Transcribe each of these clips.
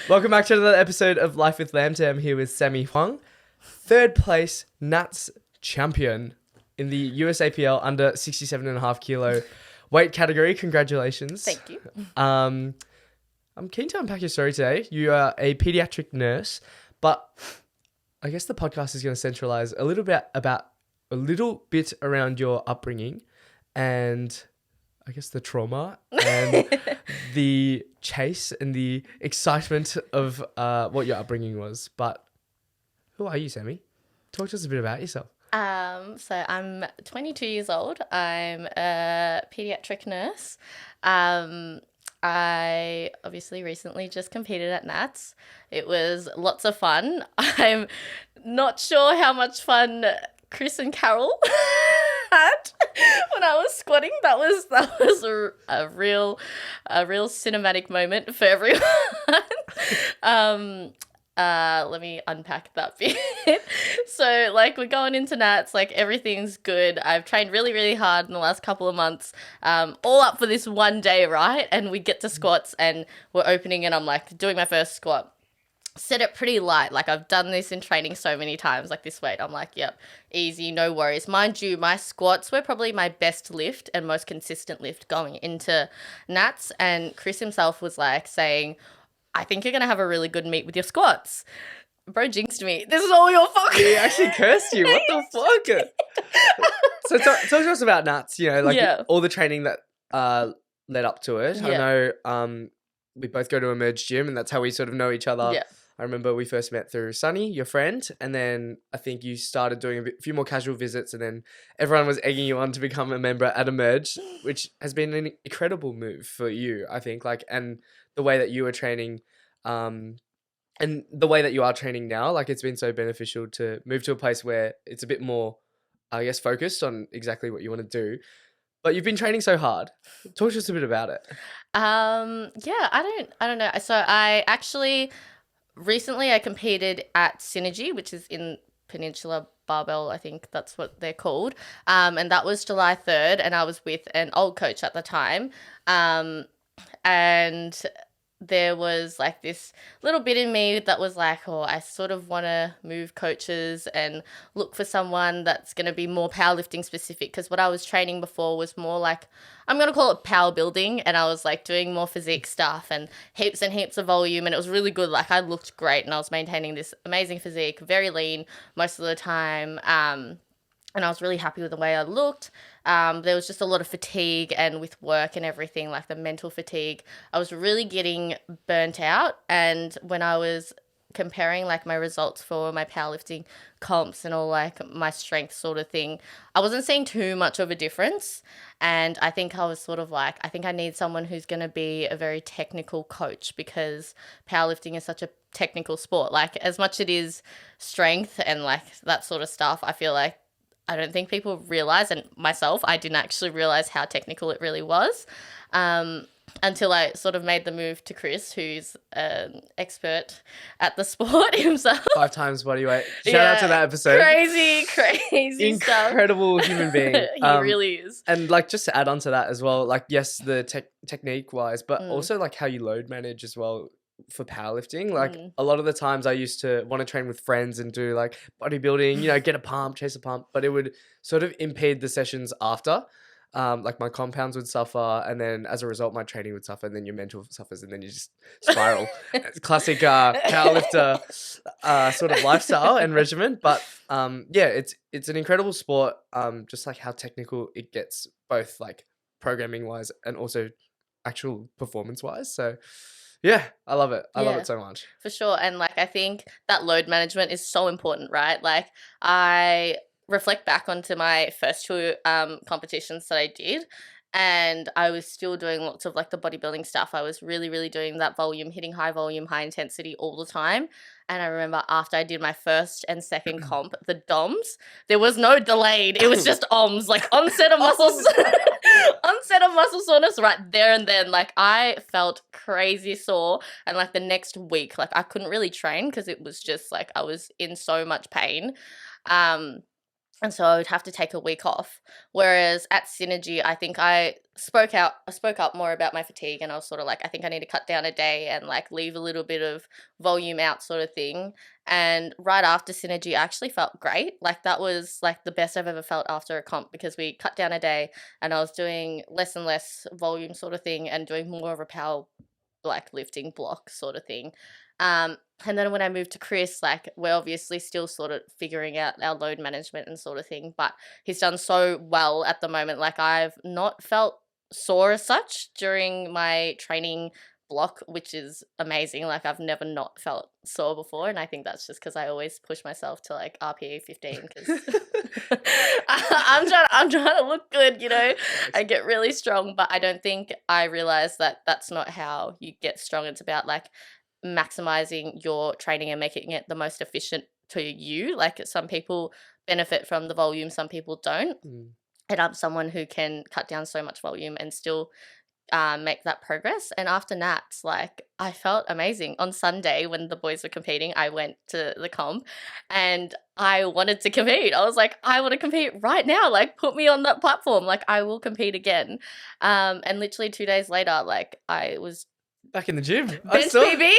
Welcome back to another episode of Life with Lam. Today I'm here with Sammy Huang, third place Nats champion in the USAPL under 67.5 kilo weight category. Congratulations. Thank you. I'm keen to unpack your story today. You are a pediatric nurse, but I guess the podcast is going to centralize a little bit around your upbringing and I guess the trauma and the chase and the excitement of what your upbringing was. But who are you, Sammy? Talk to us a bit about yourself. So I'm 22 years old. I'm a pediatric nurse. I obviously recently just competed at Nats. It was lots of fun. I'm not sure how much fun Chris and Carol had when I was squatting. That was a real cinematic moment for everyone. Let me unpack that bit. So, we're going into Nats, everything's good. I've trained really, really hard in the last couple of months, all up for this one day, right? And we get to squats and we're opening and I'm, doing my first squat. Set it pretty light. I've done this in training so many times, this weight. I'm yep, easy, no worries. Mind you, my squats were probably my best lift and most consistent lift going into Nats. And Chris himself was saying, I think you're going to have a really good meet with your squats. Bro jinxed me. This is all your fault. He actually cursed you. What the fuck? So talk to us about Nats, all the training that led up to it. Yeah. I know we both go to a merged gym and that's how we sort of know each other. Yeah. I remember we first met through Sunny, your friend, and then I think you started doing a few more casual visits and then everyone was egging you on to become a member at a merge, which has been an incredible move for you, I think, and the way that you were training and the way that you are training now, it's been so beneficial to move to a place where it's a bit more, I guess, focused on exactly what you want to do. But you've been training so hard. Talk to us a bit about it. Yeah, I don't know. So I actually... Recently, I competed at Synergy, which is in Peninsula Barbell, I think that's what they're called. And that was July 3rd, and I was with an old coach at the time. And there was this little bit in me that was I sort of want to move coaches and look for someone that's going to be more powerlifting specific, because what I was training before was more I'm going to call it power building, and I was doing more physique stuff and heaps of volume, and it was really good. I looked great and I was maintaining this amazing physique, very lean most of the time. And I was really happy with the way I looked. There was just a lot of fatigue, and with work and everything, the mental fatigue, I was really getting burnt out. And when I was comparing my results for my powerlifting comps and all my strength sort of thing, I wasn't seeing too much of a difference. And I think I was sort of I think I need someone who's going to be a very technical coach, because powerlifting is such a technical sport. As much it is strength and that sort of stuff, I feel I don't think people realize, and myself, I didn't actually realize how technical it really was until I sort of made the move to Chris, who's an expert at the sport himself. 5 times body weight. Shout out to that episode. Crazy Incredible stuff. Human being. He really is. And just to add on to that as well, yes, the technique wise, but also how you load manage as well. For powerlifting, a lot of the times I used to want to train with friends and do bodybuilding, get a pump, chase a pump, but it would sort of impede the sessions after. My compounds would suffer, and then as a result my training would suffer, and then your mental suffers, and then you just spiral. Classic powerlifter sort of lifestyle and regimen. But it's an incredible sport, just how technical it gets, both programming wise and also actual performance wise. So yeah, I love it. I love it so much. For sure. And I think that load management is so important, right? I reflect back onto my first 2 competitions that I did, and I was still doing lots of the bodybuilding stuff. I was really, really doing that volume, hitting high volume, high intensity all the time. And I remember after I did my first and second comp, the DOMs, there was no delayed. It was just OMS, onset of muscles, onset of muscle soreness right there and then. I felt crazy sore, and the next week, I couldn't really train because it was just I was in so much pain. And so I would have to take a week off. Whereas at Synergy, I think I spoke up more about my fatigue, and I was sort of like, I think I need to cut down a day and like leave a little bit of volume out, sort of thing. And right after Synergy, I actually felt great. Like that was like the best I've ever felt after a comp, because we cut down a day and I was doing less and less volume, sort of thing, and doing more of a power like lifting block, sort of thing. And then when I moved to Chris, like we're obviously still sort of figuring out our load management and sort of thing, but he's done so well at the moment. Like I've not felt sore as such during my training block, which is amazing. Like I've never not felt sore before, and I think that's just because I always push myself to like RPE 15, because I'm trying to look good, you know, and get really strong. But I don't think I realized that that's not how you get strong. It's about like maximizing your training and making it the most efficient to you. Like some people benefit from the volume, some people don't. And I'm someone who can cut down so much volume and still make that progress. And after Nats, like I felt amazing. On Sunday when the boys were competing, I went to the comp and I wanted to compete. I was like, I want to compete right now. Like put me on that platform. Like I will compete again. And literally 2 days later, like I was back in the gym. bench PB.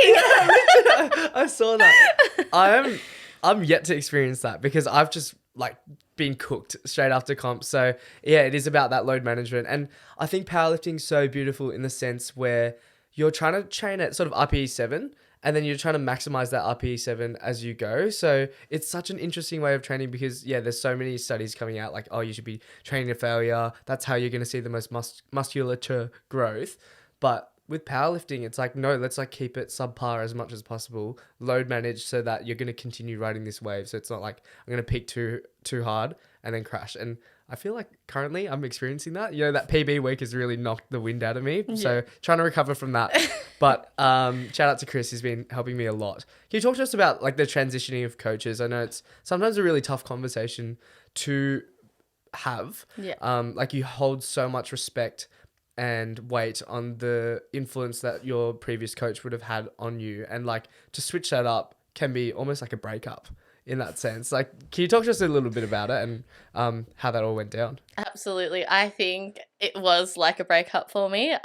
I saw that. I'm yet to experience that because I've just like been cooked straight after comp. So yeah, it is about that load management. And I think powerlifting's so beautiful in the sense where you're trying to train at sort of RPE7 and then you're trying to maximize that RPE7 as you go. So it's such an interesting way of training because yeah, there's so many studies coming out like, oh, you should be training to failure. That's how you're going to see the most musculature growth. But with powerlifting, it's like, no, let's like keep it subpar as much as possible, load manage so that you're going to continue riding this wave. So it's not like I'm going to peak too hard and then crash. And I feel like currently I'm experiencing that, you know, that PB week has really knocked the wind out of me. Yeah. So trying to recover from that. But shout out to Chris, he's been helping me a lot. Can you talk to us about like the transitioning of coaches? I know it's sometimes a really tough conversation to have. Yeah. Like you hold so much respect and weight on the influence that your previous coach would have had on you. And like to switch that up can be almost like a breakup in that sense. Like, can you talk to us a little bit about it and how that all went down? Absolutely. I think it was like a breakup for me.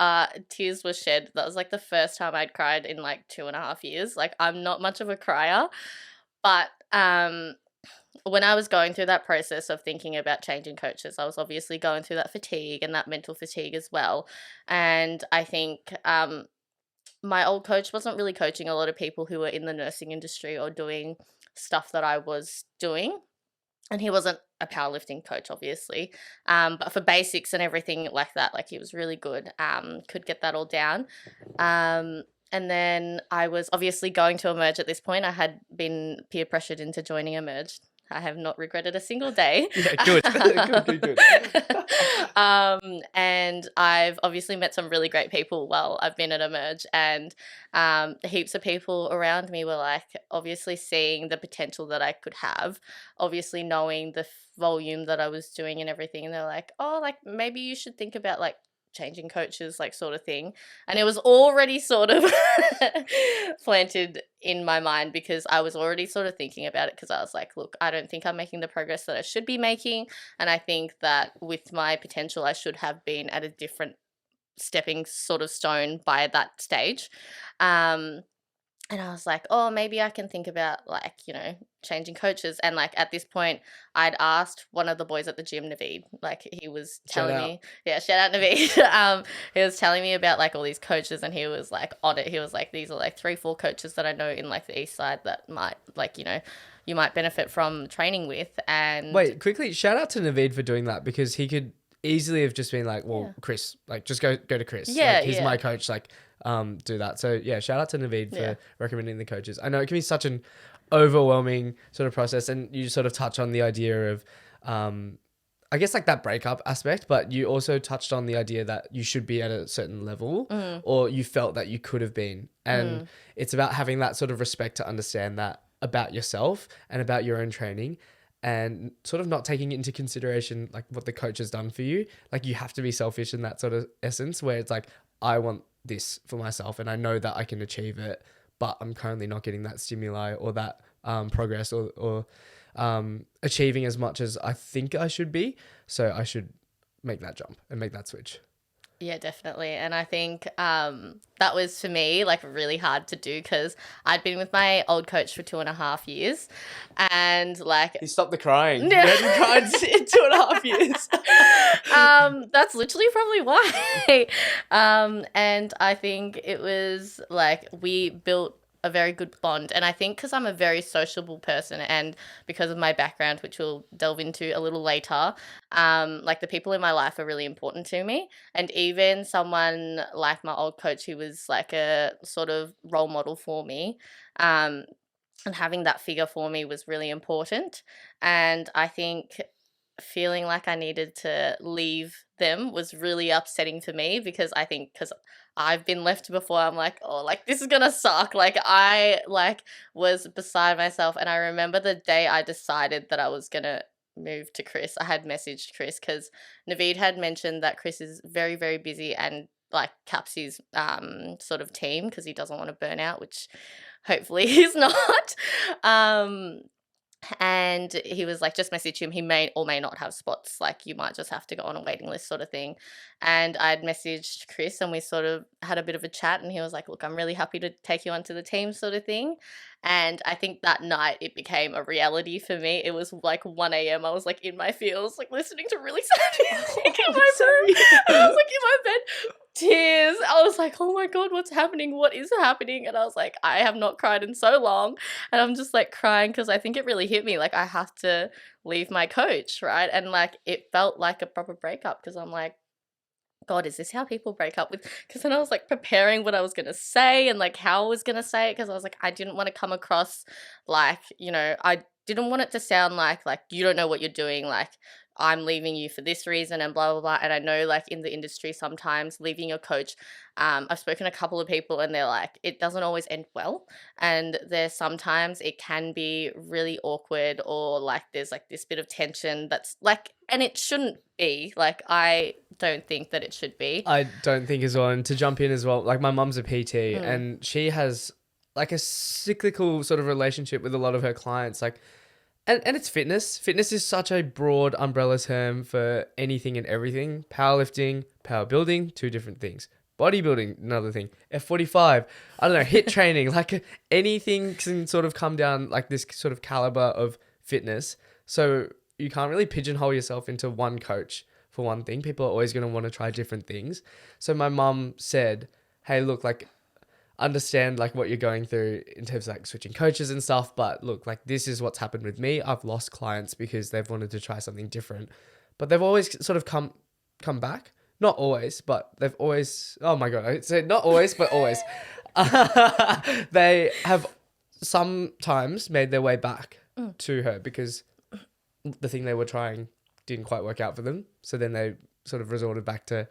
Tears were shed. That was like the first time I'd cried in like 2.5 years. Like I'm not much of a crier, but when I was going through that process of thinking about changing coaches, I was obviously going through that fatigue and that mental fatigue as well. And I think my old coach wasn't really coaching a lot of people who were in the nursing industry or doing stuff that I was doing. And he wasn't a powerlifting coach, obviously. But for basics and everything like that, like he was really good, could get that all down. And then I was obviously going to Emerge at this point. I had been peer pressured into joining Emerge. I have not regretted a single day. Yeah, good. good. And I've obviously met some really great people while I've been at Emerge, and heaps of people around me were like obviously seeing the potential that I could have, obviously knowing the volume that I was doing and everything, and they're like, oh, like maybe you should think about like changing coaches, like sort of thing. And it was already sort of planted in my mind because I was already sort of thinking about it, because I was like, look, I don't think I'm making the progress that I should be making, and I think that with my potential I should have been at a different stepping sort of stone by that stage. And I was like, oh, maybe I can think about like, you know, changing coaches. And like at this point, I'd asked one of the boys at the gym, Naveed, like he was telling me, yeah, shout out Naveed. He was telling me about like all these coaches, and he was like on it. He was like, these are like 3-4 coaches that I know in like the East Side that might like, you know, you might benefit from training with. And wait, quickly, shout out to Naveed for doing that, because he could easily have just been like, well, yeah, Chris, like just go to Chris. Yeah, like, he's my coach. Like, do that. So yeah, shout out to Naveed for recommending the coaches. I know it can be such an overwhelming sort of process, and you sort of touch on the idea of, I guess like that breakup aspect, but you also touched on the idea that you should be at a certain level, or you felt that you could have been. And it's about having that sort of respect to understand that about yourself and about your own training, and sort of not taking into consideration like what the coach has done for you. Like you have to be selfish in that sort of essence where it's like, I want this for myself and I know that I can achieve it, but I'm currently not getting that stimuli or that progress or achieving as much as I think I should be. So I should make that jump and make that switch. Yeah, definitely. And I think that was for me like really hard to do because I'd been with my old coach for 2.5 years and like he stopped the crying. You hadn't cried in 2.5 years. That's literally probably why. And I think it was like we built a very good bond. And I think because I'm a very sociable person and because of my background, which we'll delve into a little later, like the people in my life are really important to me. And even someone like my old coach who was like a sort of role model for me, and having that figure for me was really important. And I think feeling like I needed to leave them was really upsetting for me because I think because I've been left before, I'm like, oh, like this is gonna suck. Like I like was beside myself, and I remember the day I decided that I was gonna move to Chris. I had messaged Chris because Naveed had mentioned that Chris is very, very busy and like caps his sort of team because he doesn't want to burn out, which hopefully he's not. And he was like, just message him. He may or may not have spots. Like you might just have to go on a waiting list sort of thing. And I'd messaged Chris and we sort of had a bit of a chat and he was like, look, I'm really happy to take you onto the team sort of thing. And I think that night it became a reality for me. It was like 1 a.m. I was like in my feels, like listening to really sad music in my room. And I was like in my bed, tears. I was like, oh my God, what's happening? What is happening? And I was like, I have not cried in so long. And I'm just like crying because I think it really hit me. Like I have to leave my coach, right? And like it felt like a proper breakup because I'm like, God, is this how people break up with? Because then I was like preparing what I was going to say and like how I was going to say it because I was like, I didn't want to come across like, I didn't want it to sound like you don't know what you're doing, like I'm leaving you for this reason and blah, blah, blah. And I know like in the industry sometimes leaving your coach, I've spoken to a couple of people and they're like, it doesn't always end well. And there's sometimes it can be really awkward or like there's like this bit of tension that's like, and it shouldn't be. Like I don't think that it should be. I don't think as well. And to jump in as well, like my mum's a PT and she has like a cyclical sort of relationship with a lot of her clients. Like, and it's fitness. Fitness is such a broad umbrella term for anything and everything. Powerlifting, power building, two different things. Bodybuilding, another thing. F45, I don't know, HIIT training, like anything can sort of come down like this sort of caliber of fitness. So you can't really pigeonhole yourself into one coach for one thing. People are always going to want to try different things. So my mum said, hey, look, like understand like what you're going through in terms of like switching coaches and stuff, but look, like this is what's happened with me. I've lost clients because they've wanted to try something different, but they've always sort of come back. Not always, but they've always, oh my God, I said not always, but always. They have sometimes made their way back to her because the thing they were trying didn't quite work out for them. So then they sort of resorted back to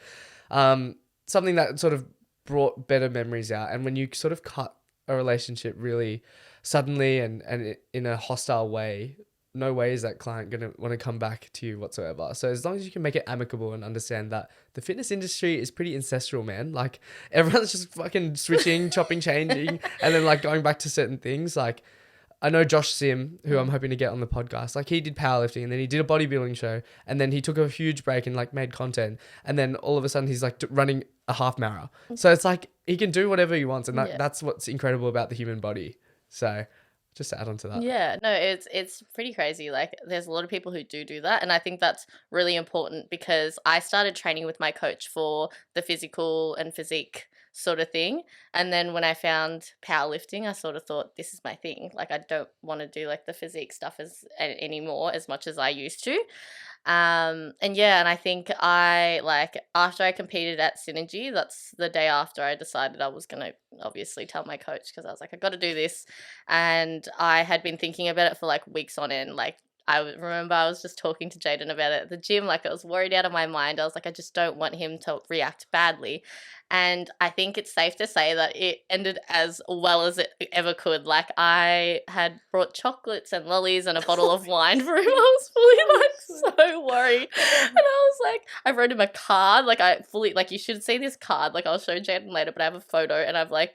something that sort of brought better memories out. And when you sort of cut a relationship really suddenly and in a hostile way, no way is that client going to want to come back to you whatsoever. So as long as you can make it amicable and understand that the fitness industry is pretty ancestral, man. Like everyone's just fucking switching, chopping, changing, and then like going back to certain things. Like I know Josh Sim, who I'm hoping to get on the podcast, like he did powerlifting and then he did a bodybuilding show and then he took a huge break and like made content. And then all of a sudden he's like running a half marathon. So it's like he can do whatever he wants. And that's what's incredible about the human body. So just to add on to that. Yeah, no, it's pretty crazy. Like there's a lot of people who do that. And I think that's really important because I started training with my coach for the physical and physique sort of thing. And then when I found powerlifting, I sort of thought, this is my thing. Like I don't want to do like the physique stuff anymore as much as I used to. And I think after I competed at Synergy, that's the day after I decided I was going to obviously tell my coach because I was like, I got to do this. And I had been thinking about it for like weeks on end. Like I remember I was just talking to Jaden about it at the gym. Like I was worried out of my mind. I was like, I just don't want him to react badly. And I think it's safe to say that it ended as well as it ever could. Like I had brought chocolates and lollies and a bottle of wine for him. I was fully like so worried. And I was like, I wrote him a card. Like I fully, like you should see this card. Like I'll show Jaden later, but I have a photo and I've like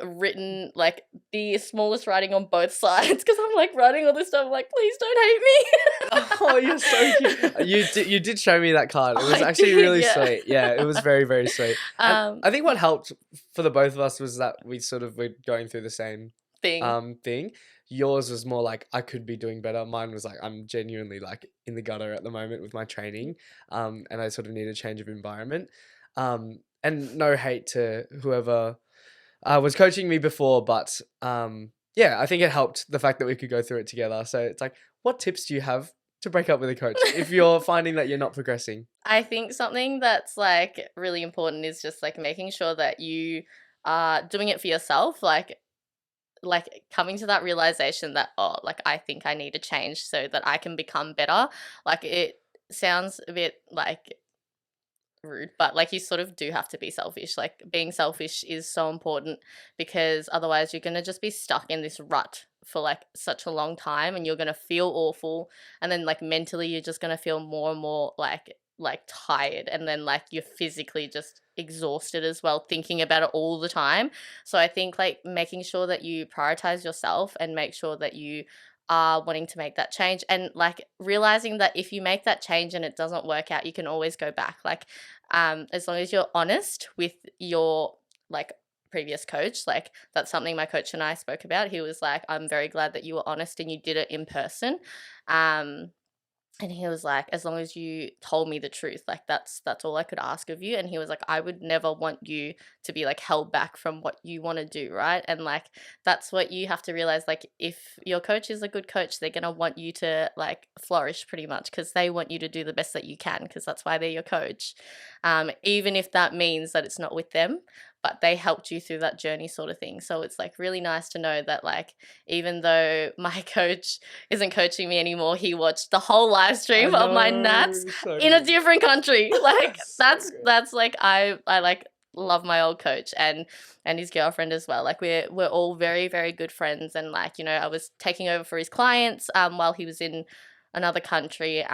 written like the smallest writing on both sides because I'm like writing all this stuff. I'm like, please don't hate me. Oh, you're so cute. You did show me that card. It was I actually did, really yeah. sweet. Yeah, it was very, very sweet. And I think what helped for the both of us was that we sort of were going through the same thing. Yours was more like, I could be doing better. Mine was like, I'm genuinely like in the gutter at the moment with my training, and I sort of need a change of environment. And no hate to whoever was coaching me before, but yeah, I think it helped the fact that we could go through it together. So it's like, what tips do you have to break up with a coach if you're finding that you're not progressing? I think something that's like really important is just like making sure that you are doing it for yourself, like coming to that realization that, oh, like I think I need to change so that I can become better. Like it sounds a bit like rude, but like you sort of do have to be selfish. Like being selfish is so important because otherwise you're going to just be stuck in this rut for like such a long time and you're going to feel awful, and then like mentally you're just going to feel more and more like tired, and then like you're physically just exhausted as well thinking about it all the time. So I think like making sure that you prioritize yourself and make sure that you are wanting to make that change, and like realizing that if you make that change and it doesn't work out, you can always go back. Like as long as you're honest with your like previous coach, like that's something my coach and I spoke about. He was like, I'm very glad that you were honest and you did it in person. And he was like, as long as you told me the truth, like that's all I could ask of you. And he was like, I would never want you to be like held back from what you want to do, right? And like that's what you have to realize. Like if your coach is a good coach, they're gonna want you to like flourish pretty much because they want you to do the best that you can, because that's why they're your coach. Even if that means that it's not with them, but they helped you through that journey sort of thing. So it's like really nice to know that like even though my coach isn't coaching me anymore, he watched the whole live stream of my nats in a different country. Like that's like I like love my old coach and his girlfriend as well. Like we're all very, very good friends, and like, you know, I was taking over for his clients while he was in another country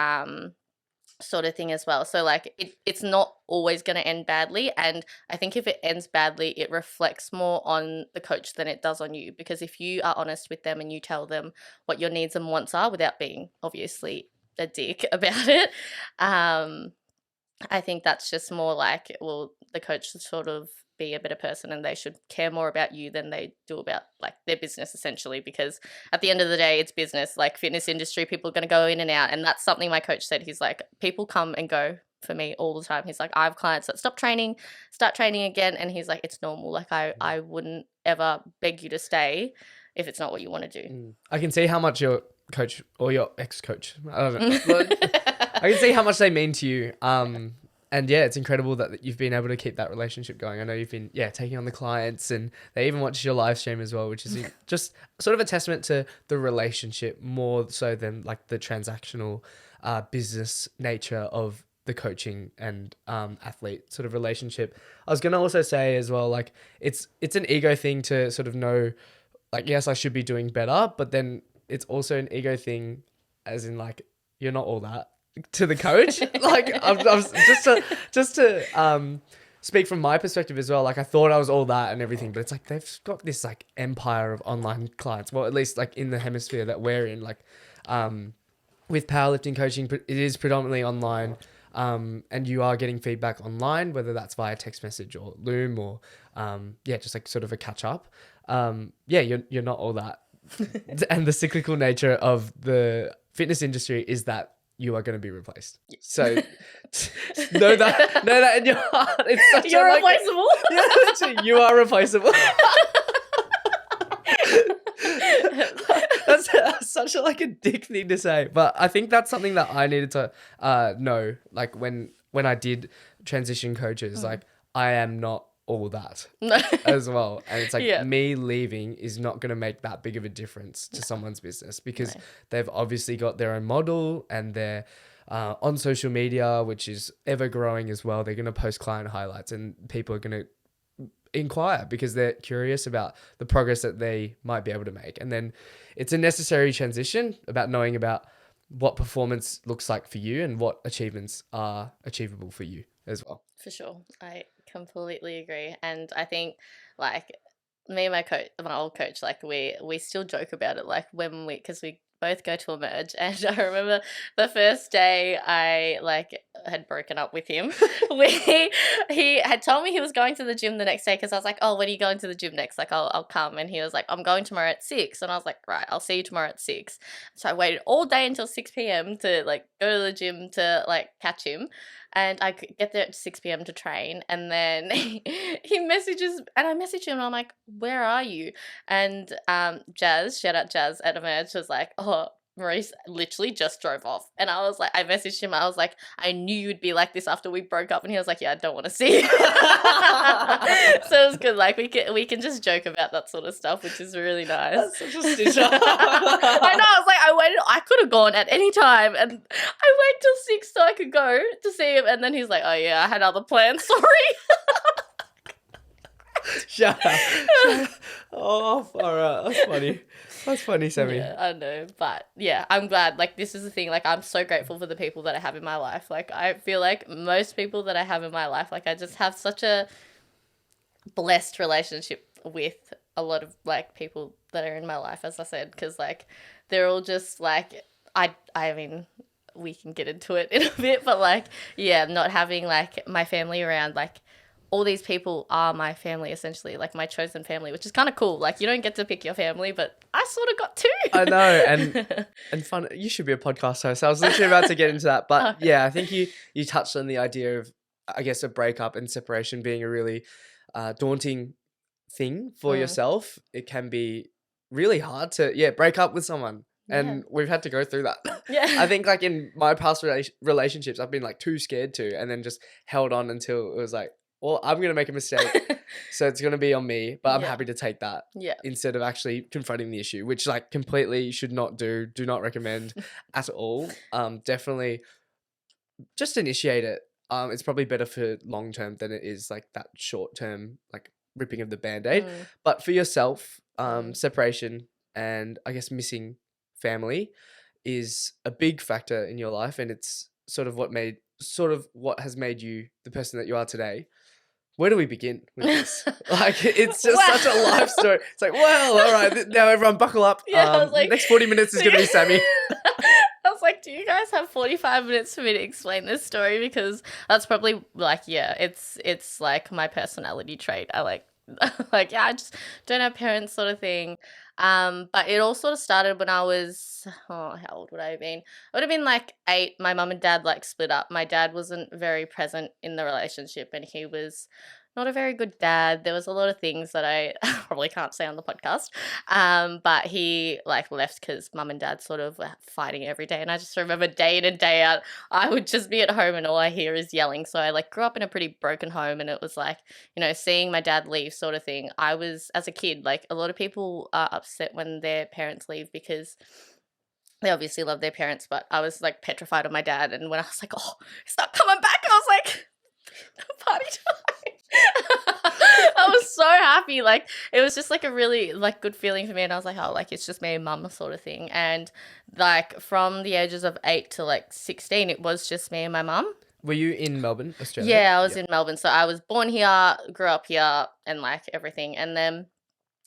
sort of thing as well. So like it's not always going to end badly, and I think if it ends badly it reflects more on the coach than it does on you, because if you are honest with them and you tell them what your needs and wants are without being obviously a dick about it, I think that's just more like, well, the coach should sort of be a better person and they should care more about you than they do about like their business, essentially, because at the end of the day it's business. Like fitness industry, people are going to go in and out, and that's something my coach said. He's like, people come and go for me all the time. He's like, I have clients that stop training, start training again, and he's like, it's normal. Like I wouldn't ever beg you to stay if it's not what you want to do. I can see how much your coach or your ex-coach, I don't know, I can see how much they mean to you. And yeah, it's incredible that you've been able to keep that relationship going. I know you've been, taking on the clients, and they even watch your live stream as well, which is just sort of a testament to the relationship more so than like the transactional business nature of the coaching and athlete sort of relationship. I was going to also say as well, like it's an ego thing to sort of know, like, yes, I should be doing better, but then it's also an ego thing as in like, you're not all that to the coach. Like I'm just to speak from my perspective as well. Like I thought I was all that and everything, but it's like they've got this like empire of online clients. Well, at least like in the hemisphere that we're in, like with powerlifting coaching, it is predominantly online. And you are getting feedback online, whether that's via text message or Loom or just like sort of a catch up. You're not all that. And the cyclical nature of the fitness industry is that you are going to be replaced. So know that in your heart. It's such You're replaceable. Yeah, you are replaceable. That's such a dick thing to say, but I think that's something that I needed to know. Like when I did transition coaches, like I am not all that as well, and it's like me leaving is not going to make that big of a difference to someone's business, because they've obviously got their own model, and they're on social media, which is ever growing as well. They're going to post client highlights, and people are going to inquire because they're curious about the progress that they might be able to make. And then it's a necessary transition about knowing about what performance looks like for you and what achievements are achievable for you as well. For sure. I completely agree. And I think like me and my old coach, like we still joke about it, like when because we both go to Emerge, and I remember the first day I like had broken up with him. He had told me he was going to the gym the next day, because I was like, oh, when are you going to the gym next? Like I'll come, and he was like, I'm going tomorrow at 6, and I was like, right, I'll see you tomorrow at 6. So I waited all day until 6 p.m. to like go to the gym to like catch him. And I could get there at 6 p.m. to train, and then he messages, and I message him, and I'm like, where are you? And Jazz, shout out Jazz at Emerge, was like, oh, Maurice literally just drove off. And I was like, I messaged him, I was like, I knew you'd be like this after we broke up. And he was like, yeah, I don't want to see you. So it was good. Like we can just joke about that sort of stuff, which is really nice. That's such a stitcher. I know. I was like, I could have gone at any time, and I waited till 6 so I could go to see him. And then he's like, oh yeah, I had other plans. Sorry. Shut up. Oh, far out. That's funny. That's funny, Sammy. Yeah, I know. But yeah, I'm glad. Like, this is the thing. Like, I'm so grateful for the people that I have in my life. Like, I feel like most people that I have in my life, like, I just have such a blessed relationship with a lot of, like, people that are in my life, as I said. Because, like, they're all just, like, I mean, we can get into it in a bit. But, like, yeah, not having, like, my family around, like, all these people are my family, essentially, like my chosen family, which is kind of cool. Like, you don't get to pick your family, but I sort of got to. I know, and fun. You should be a podcast host. I was literally about to get into that, but Okay. yeah, I think you touched on the idea of, I guess, a breakup and separation being a really daunting thing for yourself. It can be really hard to break up with someone. And we've had to go through that. Yeah. I think, like, in my past relationships, I've been like too scared to, and then just held on until it was like, well, I'm going to make a mistake, so it's going to be on me, but I'm happy to take that instead of actually confronting the issue, which, like, completely should not do not recommend at all. Definitely just initiate it. It's probably better for long term than it is like that short term, like, ripping of the Band-Aid. But for yourself, separation and, I guess, missing family is a big factor in your life, and it's sort of what has made you the person that you are today. Where do we begin with this? Like, it's just such a life story. It's like, well, all right, now everyone buckle up. I was like, next 40 minutes is going to be Sammy. I was like, do you guys have 45 minutes for me to explain this story? Because that's probably, like, it's like my personality trait. I like, I just don't have parents, sort of thing. But it all sort of started when I was, how old would I have been? I would have been like 8. My mum and dad like split up. My dad wasn't very present in the relationship, and he was not a very good dad. There was a lot of things that I probably can't say on the podcast. But he like left because mum and dad sort of were fighting every day. And I just remember day in and day out, I would just be at home and all I hear is yelling. So I like grew up in a pretty broken home, and it was like, you know, seeing my dad leave, sort of thing. I was, as a kid, like, a lot of people are upset when their parents leave because they obviously love their parents, but I was like petrified of my dad. And when I was like, oh, he's not coming back, I was like, party time. I was so happy. Like, it was just like a really like good feeling for me, and I was like, oh, like, it's just me and mum, sort of thing. And like from the ages of 8 to like 16, it was just me and my mum. Were you in Melbourne, Australia? Yeah, I was in Melbourne. So I was born here, grew up here, and like everything. And then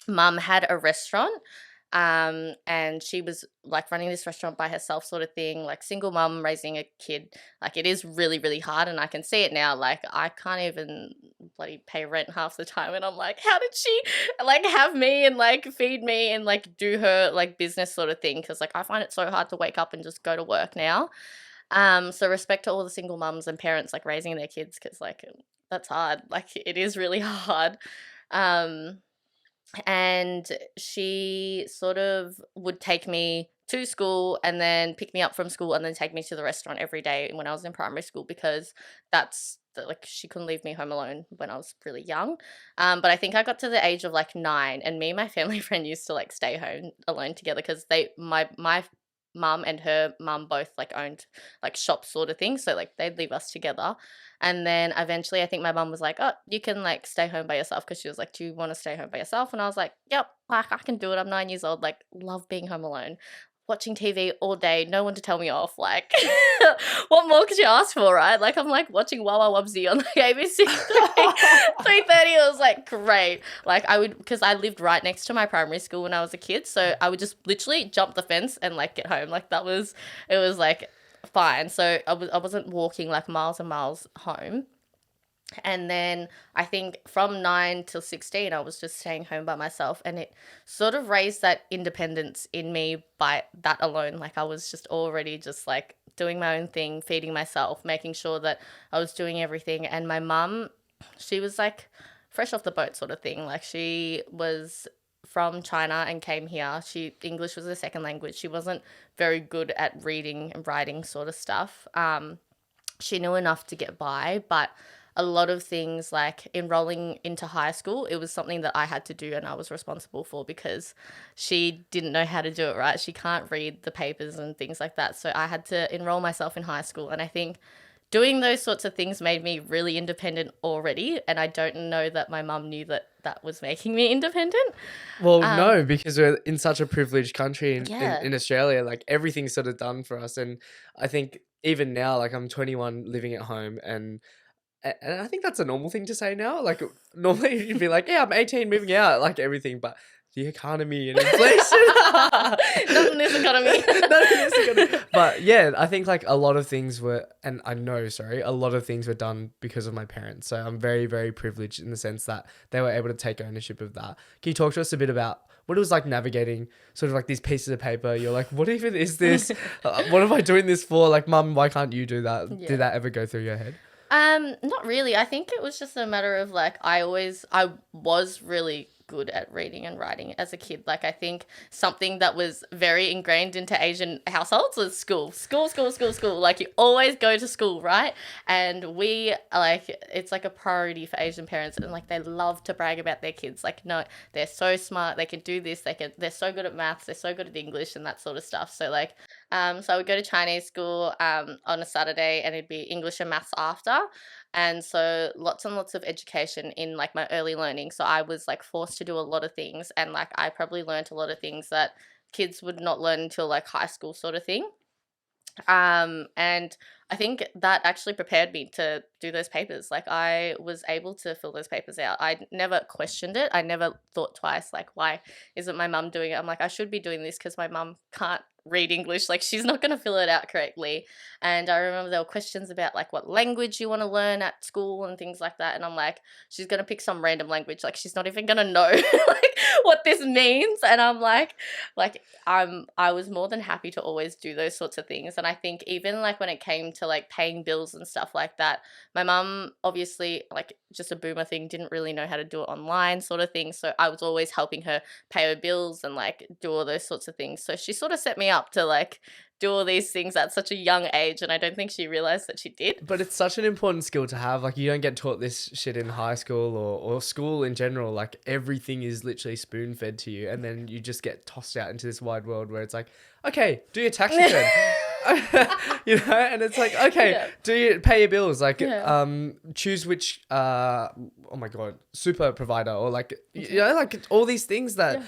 mum had a restaurant. And she was like running this restaurant by herself, sort of thing, like single mum raising a kid. Like, it is really, really hard, and I can see it now. Like, I can't even bloody pay rent half the time, and I'm like, how did she like have me and like feed me and like do her like business, sort of thing? Because like I find it so hard to wake up and just go to work now. So respect to all the single mums and parents like raising their kids, because like that's hard. Like, it is really hard. And she sort of would take me to school and then pick me up from school and then take me to the restaurant every day when I was in primary school, because like, she couldn't leave me home alone when I was really young. But I think I got to the age of like 9, and me and my family friend used to like stay home alone together, because my mum and her mum both like owned like shops, sort of thing, so like they'd leave us together. And then eventually I think my mum was like, oh, you can like stay home by yourself, because she was like, do you want to stay home by yourself? And I was like, yep, I can do it. I'm 9 years old, like, love being home alone. watching TV all day, no one to tell me off. Like, what more could you ask for, right? Like, I'm like watching Wawa Wubsy on like ABC 3:30. It was like great. Like, I would, because I lived right next to my primary school when I was a kid, so I would just literally jump the fence and like get home. Like, it was like fine. So I wasn't walking like miles and miles home. And then I think from 9 till 16, I was just staying home by myself. And it sort of raised that independence in me by that alone. Like, I was just already just like doing my own thing, feeding myself, making sure that I was doing everything. And my mum, she was like fresh off the boat sort of thing. Like, she was from China and came here. English was a second language. She wasn't very good at reading and writing sort of stuff. She knew enough to get by, but a lot of things like enrolling into high school, it was something that I had to do and I was responsible for because she didn't know how to do it right. She can't read the papers and things like that. So I had to enroll myself in high school. And I think doing those sorts of things made me really independent already. And I don't know that my mum knew that that was making me independent. Well, no, because we're in such a privileged country Yeah. in Australia. Like, everything's sort of done for us. And I think even now, like, I'm 21 living at home, and I think that's a normal thing to say now. Like, normally you'd be like, yeah, I'm 18 moving out, like everything, but the economy and inflation. Not in this economy. Not in this economy. But yeah, I think like a lot of things were, and I know, sorry, a lot of things were done because of my parents. So I'm very, very privileged in the sense that they were able to take ownership of that. Can you talk to us a bit about what it was like navigating sort of like these pieces of paper? You're like, what even is this? What am I doing this for? Like, Mum, why can't you do that? Yeah. Did that ever go through your head? Not really. I think it was just a matter of like I was really good at reading and writing as a kid. Like, I think something that was very ingrained into Asian households was school. School. Like, you always go to school, right? And we like, it's like a priority for Asian parents, and like they love to brag about their kids. Like, no, they're so smart, they can do this, they're so good at maths, they're so good at English and that sort of stuff. So like so I would go to Chinese school on a Saturday, and it'd be English and maths after. And so lots and lots of education in like my early learning. So I was like forced to do a lot of things, and like I probably learned a lot of things that kids would not learn until like high school sort of thing. And I think that actually prepared me to do those papers. Like, I was able to fill those papers out. I never questioned it. I never thought twice, like, why isn't my mum doing it? I'm like, I should be doing this because my mum can't read English. Like, she's not going to fill it out correctly. And I remember there were questions about like what language you want to learn at school and things like that. And I'm like, she's going to pick some random language. Like, she's not even going to know like what this means. And I'm like I was more than happy to always do those sorts of things. And I think even like when it came to like paying bills and stuff like that, my mum, obviously, like just a boomer thing, didn't really know how to do it online sort of thing. So I was always helping her pay her bills and like do all those sorts of things. So she sort of set me up to like do all these things at such a young age, and I don't think she realized that she did. But it's such an important skill to have. Like, you don't get taught this shit in high school or school in general. Like, everything is literally spoon fed to you, and then you just get tossed out into this wide world where it's like, okay, do your tax return. You know, and it's like, okay, pay your bills, like choose which oh my god, super provider, or like you know, like all these things that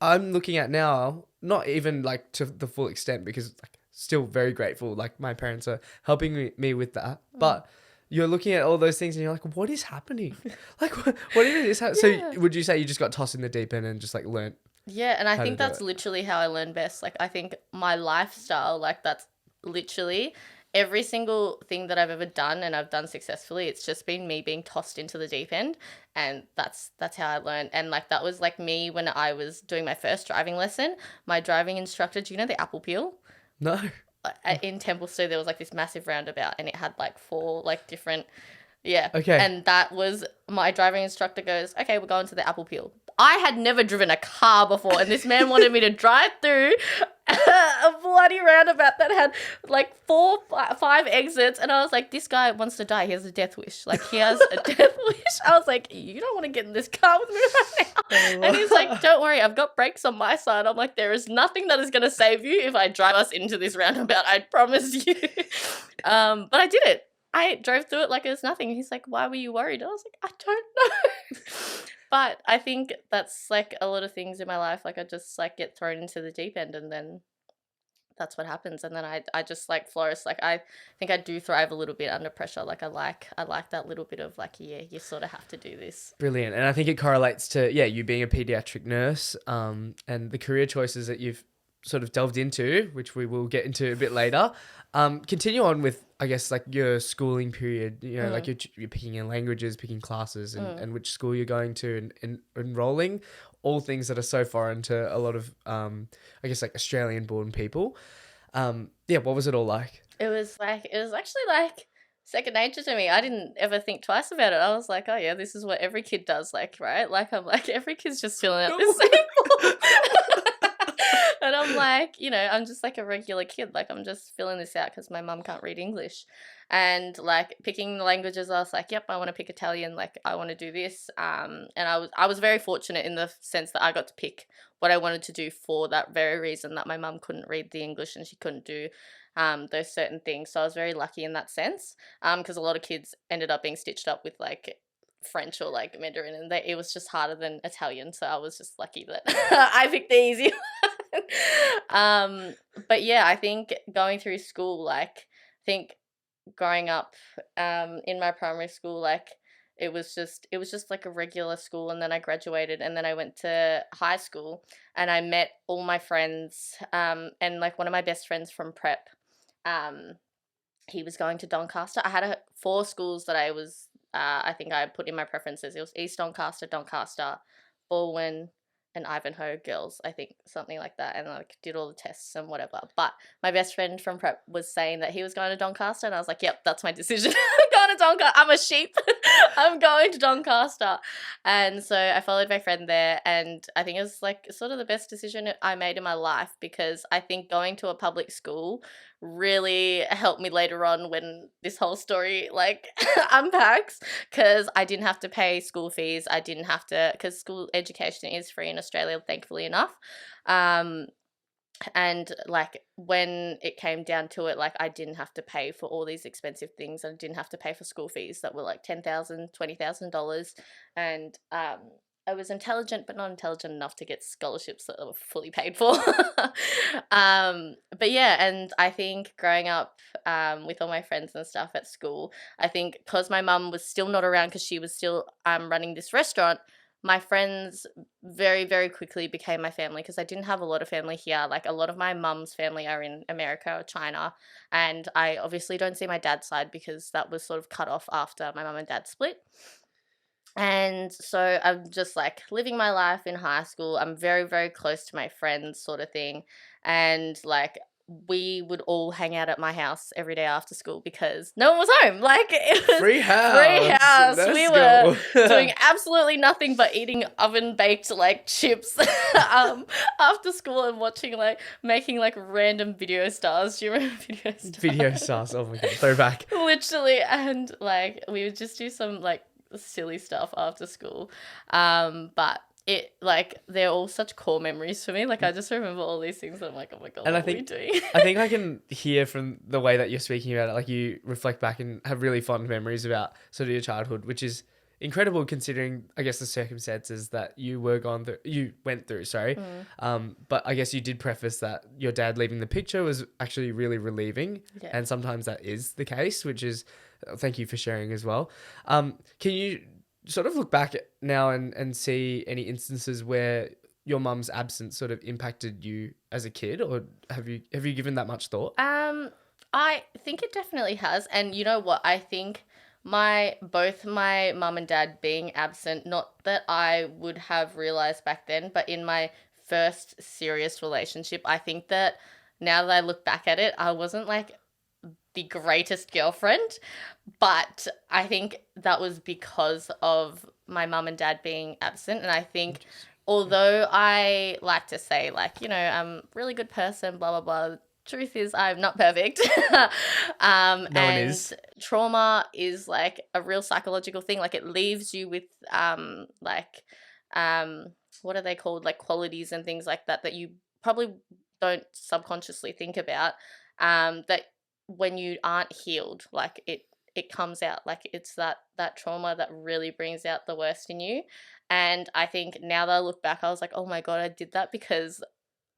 I'm looking at now, not even like to the full extent, because like still very grateful, like my parents are helping me with that, but you're looking at all those things and you're like, what is happening? Like, what even is happening? So would you say you just got tossed in the deep end and just like learnt? Yeah, and I think that's literally how I learn best. Like, I think my lifestyle, like, that's literally every single thing that I've ever done and I've done successfully. It's just been me being tossed into the deep end, and that's how I learned. And like, that was like me when I was doing my first driving lesson. My driving instructor, do you know the apple peel? No. In Templestowe, there was like this massive roundabout, and it had like 4 like different. Yeah. Okay. And that was my driving instructor goes, okay, we're going to the apple peel. I had never driven a car before, and this man wanted me to drive through a bloody roundabout that had like 5 exits, and I was like, this guy wants to die. He has a death wish. Like, he has a death wish. I was like, you don't want to get in this car with me right now. And he's like, don't worry, I've got brakes on my side. I'm like, there is nothing that is going to save you if I drive us into this roundabout. I promise you. But I did it. I drove through it like it was nothing. He's like, why were you worried? I was like, I don't know. But I think that's like a lot of things in my life. Like, I just like get thrown into the deep end, and then that's what happens. And then I just like flourish. Like I think I do thrive a little bit under pressure. Like I like that little bit of like, yeah, you sort of have to do this. Brilliant. And I think it correlates to, you being a pediatric nurse, and the career choices that you've sort of delved into, which we will get into a bit later. Continue on with, I guess, like your schooling period, like you're picking in languages, picking classes, and which school you're going to and enrolling, all things that are so foreign to a lot of, I guess, like Australian born people. What was it all like? It was actually like second nature to me. I didn't ever think twice about it. I was like, oh yeah, this is what every kid does, like, right? Like I'm like, every kid's just filling out this same form. And I'm like, I'm just like a regular kid. Like I'm just filling this out because my mum can't read English. And like picking the languages, I was like, yep, I want to pick Italian. Like I want to do this. And I was very fortunate in the sense that I got to pick what I wanted to do for that very reason, that my mum couldn't read the English and she couldn't do those certain things. So I was very lucky in that sense, because a lot of kids ended up being stitched up with like French or like Mandarin, and it was just harder than Italian. So I was just lucky that I picked the easy one. But yeah, I think going through school, like I think growing up in my primary school, like it was just like a regular school, and then I graduated, and then I went to high school and I met all my friends, and like one of my best friends from prep, he was going to Doncaster. I had 4 schools that I think I put in my preferences. It was East Doncaster, Baldwin, and Ivanhoe girls, I think, something like that, and like did all the tests and whatever. But my best friend from prep was saying that he was going to Doncaster, and I was like, yep, that's my decision. I'm going to Doncaster. I'm a sheep. I'm going to Doncaster. And so I followed my friend there, and I think it was like sort of the best decision I made in my life, because I think going to a public school really helped me later on when this whole story like unpacks, because I didn't have to pay school fees. I didn't have to, because school education is free in Australia, thankfully enough. And like when it came down to it, like I didn't have to pay for all these expensive things, and I didn't have to pay for school fees that were like $10,000, $20,000. And I was intelligent, but not intelligent enough to get scholarships that were fully paid for. But yeah, and I think growing up with all my friends and stuff at school, I think because my mum was still not around, because she was still running this restaurant, my friends very, very quickly became my family, because I didn't have a lot of family here. Like a lot of my mum's family are in America or China, and I obviously don't see my dad's side because that was sort of cut off after my mum and dad split. And so I'm just like living my life in high school. I'm very, very close to my friends, sort of thing. And like we would all hang out at my house every day after school because no one was home. Like it was Free house. Free house. Let's We go. were doing absolutely nothing but eating oven baked like chips after school, and watching like making like random video stars. Do you remember video stars? Video stars. Oh my god, throwback. Literally, and like we would just do some like silly stuff after school, but it like they're all such core memories for me. Like I just remember all these things that I'm like, oh my god, And what I think, are we doing? I think I can hear from the way that you're speaking about it, like you reflect back and have really fond memories about sort of your childhood, which is incredible considering, I guess, the circumstances that you went through. Sorry, but I guess you did preface that your dad leaving the picture was actually really relieving, Yeah. and sometimes that is the case, which is, thank you for sharing as well. Can you sort of look back now and see any instances where your mum's absence sort of impacted you as a kid, or have you given that much thought? I think it definitely has, and you know what? I think both my mum and dad being absent, not that I would have realized back then, but in my first serious relationship, I think that now that I look back at it, I wasn't like the greatest girlfriend, but I think that was because of my mum and dad being absent. And I think although I like to say like, I'm a really good person, blah, blah, blah, the truth is I'm not perfect. No one is. Trauma is like a real psychological thing. Like it leaves you with what are they called? Like qualities and things like that you probably don't subconsciously think about, that when you aren't healed, like it comes out. Like it's that trauma that really brings out the worst in you. And I think now that I look back, I was like, oh my god, I did that because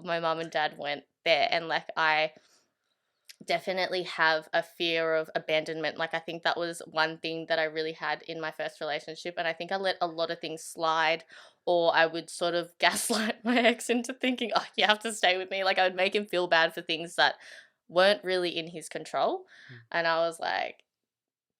my mum and dad went there. And like I definitely have a fear of abandonment. Like I think that was one thing that I really had in my first relationship, and I think I let a lot of things slide, or I would sort of gaslight my ex into thinking, oh, you have to stay with me. Like I would make him feel bad for things that weren't really in his control. And I was like,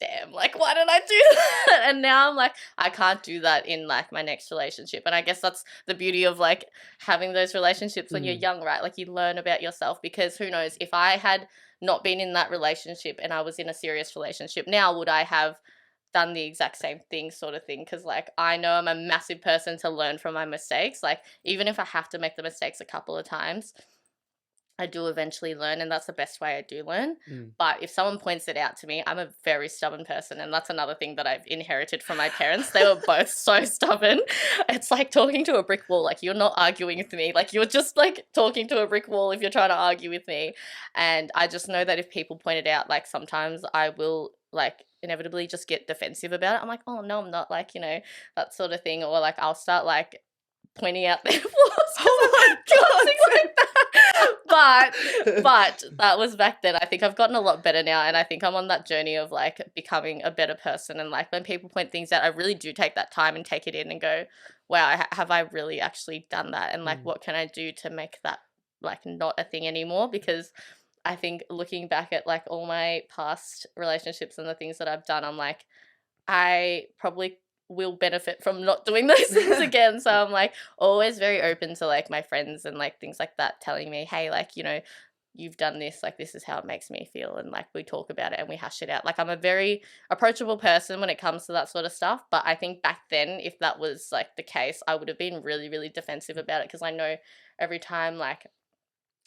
damn, like why did I do that? And now I'm like, I can't do that in like my next relationship. And I guess that's the beauty of like having those relationships when you're young, right? Like you learn about yourself, because who knows, if I had not been in that relationship and I was in a serious relationship now, would I have done the exact same thing, sort of thing? Because like I know I'm a massive person to learn from my mistakes. Like even if I have to make the mistakes a couple of times, I do eventually learn, and that's the best way I do learn. But if someone points it out to me, I'm a very stubborn person, and that's another thing that I've inherited from my parents. They were both so stubborn. It's like talking to a brick wall. Like you're not arguing with me. Like you're just like talking to a brick wall if you're trying to argue with me. And I just know that if people point it out, like sometimes I will like inevitably just get defensive about it. I'm like, oh no, I'm not, like, you know, that sort of thing. Or like I'll start like pointing out their flaws. Oh my God. Like that. But that was back then. I think I've gotten a lot better now, and I think I'm on that journey of like becoming a better person. And like when people point things out, I really do take that time and take it in and go, wow, have I really actually done that? And like what can I do to make that like not a thing anymore? Because I think looking back at like all my past relationships and the things that I've done, I'm like, I probably will benefit from not doing those things again. So I'm like always very open to like my friends and like things like that telling me, hey, like, you know, you've done this, like this is how it makes me feel, and like we talk about it and we hash it out. Like I'm a very approachable person when it comes to that sort of stuff, but I think back then if that was like the case, I would have been really, really defensive about it, because I know every time like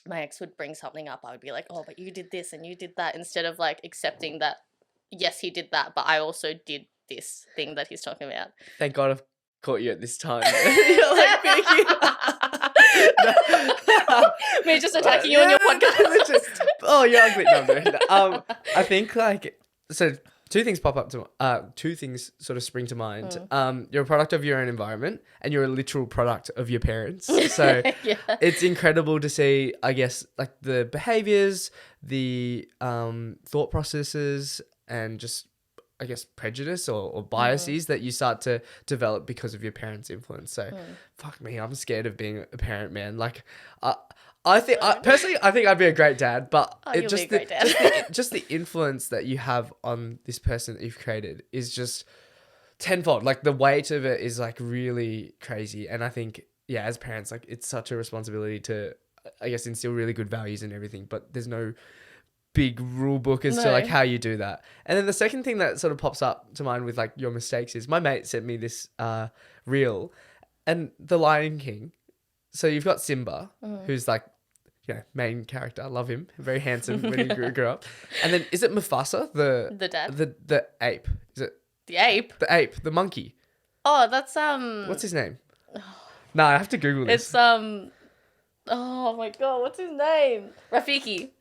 my ex would bring something up, I would be like, oh, but you did this and you did that, instead of like accepting that yes, he did that, but I also did this thing that he's talking about. Thank God I've caught you at this time. You're like thinking. Me just attacking you on your podcast. Oh, you're ugly. No. I think like, so two things pop up to two things sort of spring to mind. You're a product of your own environment, and you're a literal product of your parents. So it's incredible to see, I guess, like the behaviors, the thought processes, and just, I guess, prejudice or biases that you start to develop because of your parents' influence. So fuck me, I'm scared of being a parent, man. Like I think personally I think I'd be a great dad, but it just just the influence that you have on this person that you've created is just tenfold. Like the weight of it is like really crazy. And I think, yeah, as parents, like it's such a responsibility to, I guess, instill really good values and everything, but there's no big rule book as to like how you do that. And then the second thing that sort of pops up to mind with like your mistakes is my mate sent me this reel, and the Lion King. So you've got Simba, who's like, you know, main character. I love him. Very handsome when he grew up. And then is it Mufasa, the dad? The ape. Is it the ape? The ape, the monkey. Oh, that's what's his name? No, I have to Google this. It's oh my God, what's his name? Rafiki.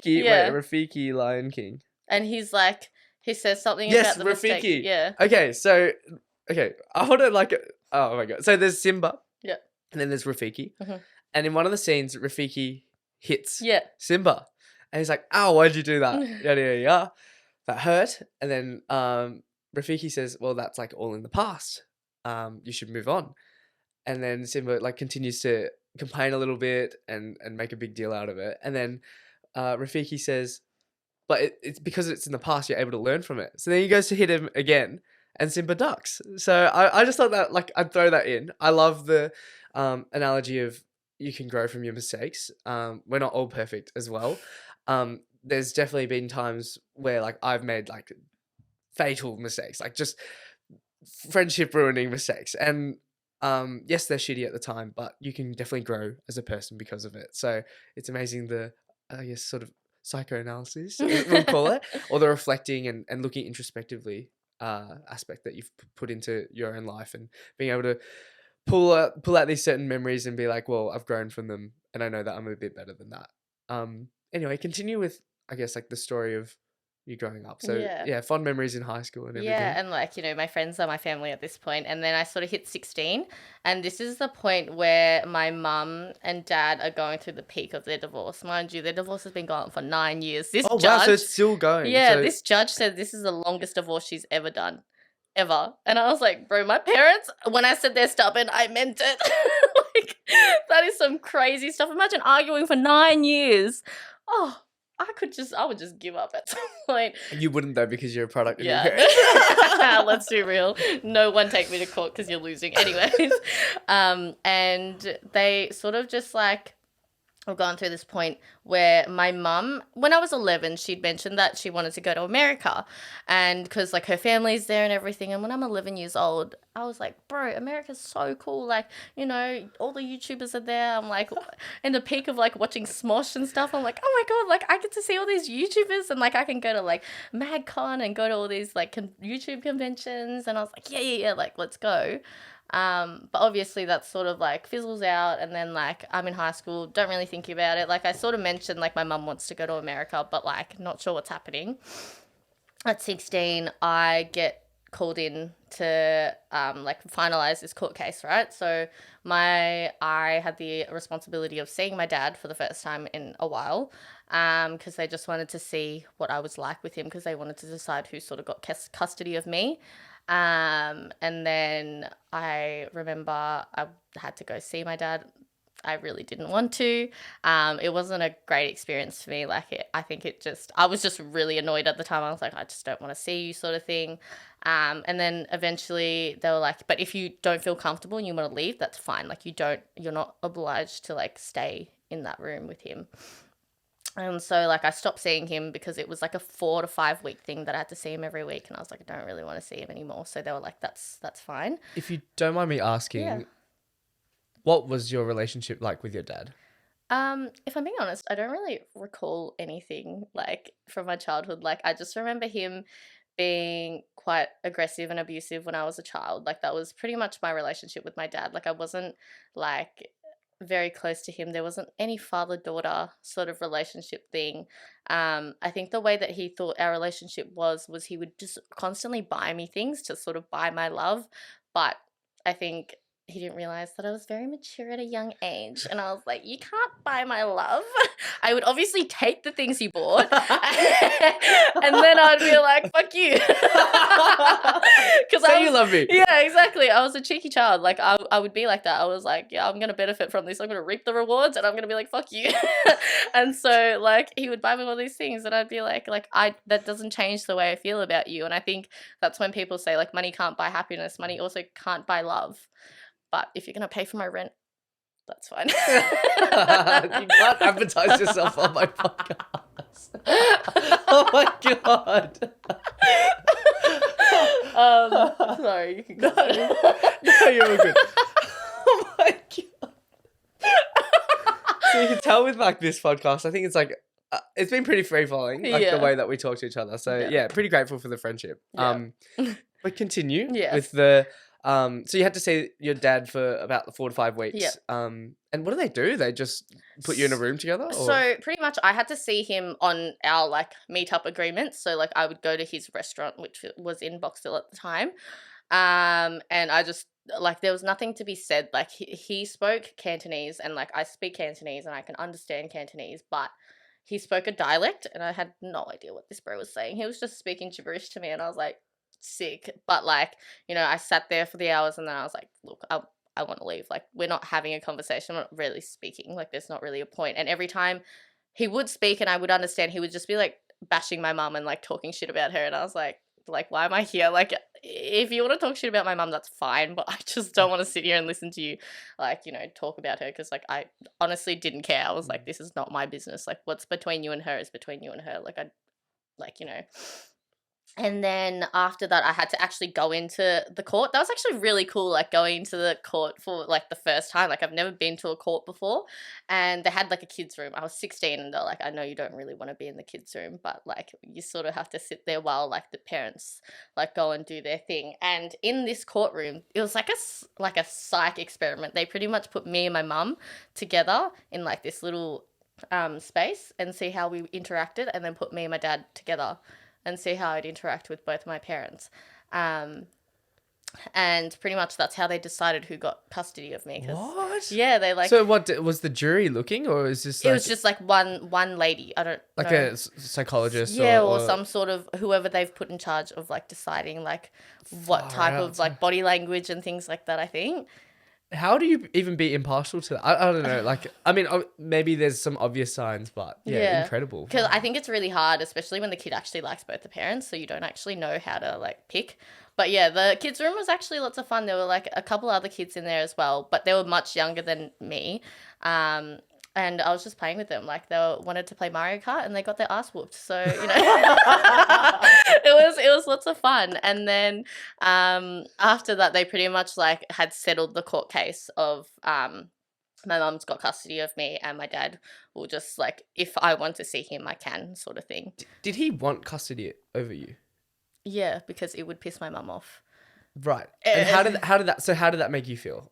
Yeah. Wait, Rafiki, Lion King. And he's like, he says something about the Rafiki. mistake. Yeah. I want to like, oh my God. So there's Simba. Yeah. And then there's Rafiki. And in one of the scenes, Rafiki hits Simba. And he's like, ow, why'd you do that? Yeah. That hurt. And then Rafiki says, well, that's like all in the past. You should move on. And then Simba like continues to complain a little bit and make a big deal out of it. And then Rafiki says, but it's because it's in the past, you're able to learn from it. So then he goes to hit him again, and Simba ducks. So I just thought that, like, I'd throw that in. I love the analogy of you can grow from your mistakes. We're not all perfect as well. There's definitely been times where like I've made like fatal mistakes, like just friendship ruining mistakes. And yes, they're shitty at the time, but you can definitely grow as a person because of it. So it's amazing the, I guess, sort of psychoanalysis, we'll call it, or the reflecting and looking introspectively aspect that you've put into your own life, and being able to pull out these certain memories and be like, well, I've grown from them, and I know that I'm a bit better than that. Anyway, continue with, I guess, like the story of you growing up. So Yeah. yeah, fond memories in high school and everything. Yeah, and like, my friends are my family at this point. And then I sort of hit 16, and this is the point where my mum and dad are going through the peak of their divorce. Mind you, their divorce has been going on for 9 years. This Oh judge, wow, so it's still going. yeah, So this judge said this is the longest divorce she's ever done. Ever. And I was like, bro, my parents, when I said they're stubborn, I meant it. Like, that is some crazy stuff. Imagine arguing for 9 years. Oh, I would just give up at some point. you wouldn't though, because you're a product of your Yeah. parents. Let's be real. No one take me to court because you're losing. Anyways. And they sort of just like, I've gone through this point where my mum, when I was 11, she'd mentioned that she wanted to go to America, and because like her family's there and everything. And when I'm 11 years old, I was like, bro, America's so cool. Like, all the YouTubers are there. I'm like in the peak of like watching Smosh and stuff. I'm like, oh my God, like I get to see all these YouTubers, and like I can go to like MadCon and go to all these like YouTube conventions. And I was like, yeah, like let's go. But obviously that sort of like fizzles out, and then like I'm in high school, don't really think about it. Like I sort of mentioned like my mum wants to go to America, but like not sure what's happening. At 16, I get called in to like finalize this court case, right? So I had the responsibility of seeing my dad for the first time in a while, because they just wanted to see what I was like with him, because they wanted to decide who sort of got custody of me. And then I remember I had to go see my dad. I really didn't want to. It wasn't a great experience for me. Like I was just really annoyed at the time. I was like, I just don't want to see you, sort of thing. And then eventually they were like, but if you don't feel comfortable and you want to leave, that's fine. Like you're not obliged to like stay in that room with him. And so, like, I stopped seeing him because it was, like, a 4 to 5 week thing that I had to see him every week. And I was like, I don't really want to see him anymore. So they were like, that's fine. If you don't mind me asking, what was your relationship like with your dad? If I'm being honest, I don't really recall anything, like, from my childhood. Like, I just remember him being quite aggressive and abusive when I was a child. Like, that was pretty much my relationship with my dad. Like, I wasn't, like, very close to him. There wasn't any father-daughter sort of relationship thing. I think the way that he thought our relationship was he would just constantly buy me things to sort of buy my love. But I think he didn't realize that I was very mature at a young age. And I was like, you can't buy my love. I would obviously take the things he bought. And then I'd be like, fuck you. Say you love me. Yeah, exactly. I was a cheeky child. Like, I would be like that. I was like, yeah, I'm going to benefit from this. I'm going to reap the rewards, and I'm going to be like, fuck you. And so, like, he would buy me all these things, and I'd be like, that doesn't change the way I feel about you. And I think that's when people say, like, money can't buy happiness. Money also can't buy love. But if you're going to pay for my rent, that's fine. You can't advertise yourself on my podcast. Oh my God. Sorry, you can go. No, you're good. Oh my God. So you can tell with like this podcast, I think it's like, it's been pretty free flowing, like the way that we talk to each other. So yeah, pretty grateful for the friendship. Yeah. But continue Yes. with the, so you had to see your dad for about 4 to 5 weeks. Yeah. And what do they do? They just put you in a room together? Or? So pretty much I had to see him on our like meetup agreements. So like I would go to his restaurant, which was in Boxhill at the time. And I just like, there was nothing to be said. Like he spoke Cantonese, and like I speak Cantonese and I can understand Cantonese, but he spoke a dialect and I had no idea what this bro was saying. He was just speaking gibberish to me, and I was like, sick. But like, I sat there for the hours, and then I was like, look, I want to leave. Like, we're not having a conversation. We're not really speaking. Like, there's not really a point. And every time he would speak and I would understand, he would just be like bashing my mum and like talking shit about her. And I was like, why am I here? Like, if you want to talk shit about my mum, that's fine, but I just don't want to sit here and listen to you, like, talk about her, because like I honestly didn't care. I was like, this is not my business. Like, what's between you and her is between you and her. Like, And then after that, I had to actually go into the court. That was actually really cool, like going to the court for like the first time. Like, I've never been to a court before, and they had like a kids room. I was 16, and they're like, I know you don't really want to be in the kids room, but like you sort of have to sit there while like the parents like go and do their thing. And in this courtroom, it was like a psych experiment. They pretty much put me and my mum together in like this little space and see how we interacted, and then put me and my dad together. and see how I'd interact with both my parents. And pretty much that's how they decided who got custody of me. What? Yeah, they like. So what was the jury looking, or is this? It was just like one lady. I don't like know. a psychologist. Yeah, or some sort of whoever they've put in charge of like deciding like what type of like body language and things like that. I think. How do you even be impartial to that? I don't know. Like, I mean, maybe there's some obvious signs, but yeah. Incredible. Because I think it's really hard, especially when the kid actually likes both the parents, so you don't actually know how to like pick. But yeah, the kids' room was actually lots of fun. There were like a couple other kids in there as well, but they were much younger than me. And I was just playing with them. Like they wanted to play Mario Kart and they got their ass whooped. So, you know, it was lots of fun. And then after that, they pretty much like had settled the court case of my mum's got custody of me and my dad will just like, if I want to see him, I can sort of thing. Did he want custody over you? Yeah, because it would piss my mum off. Right. And how did that make you feel?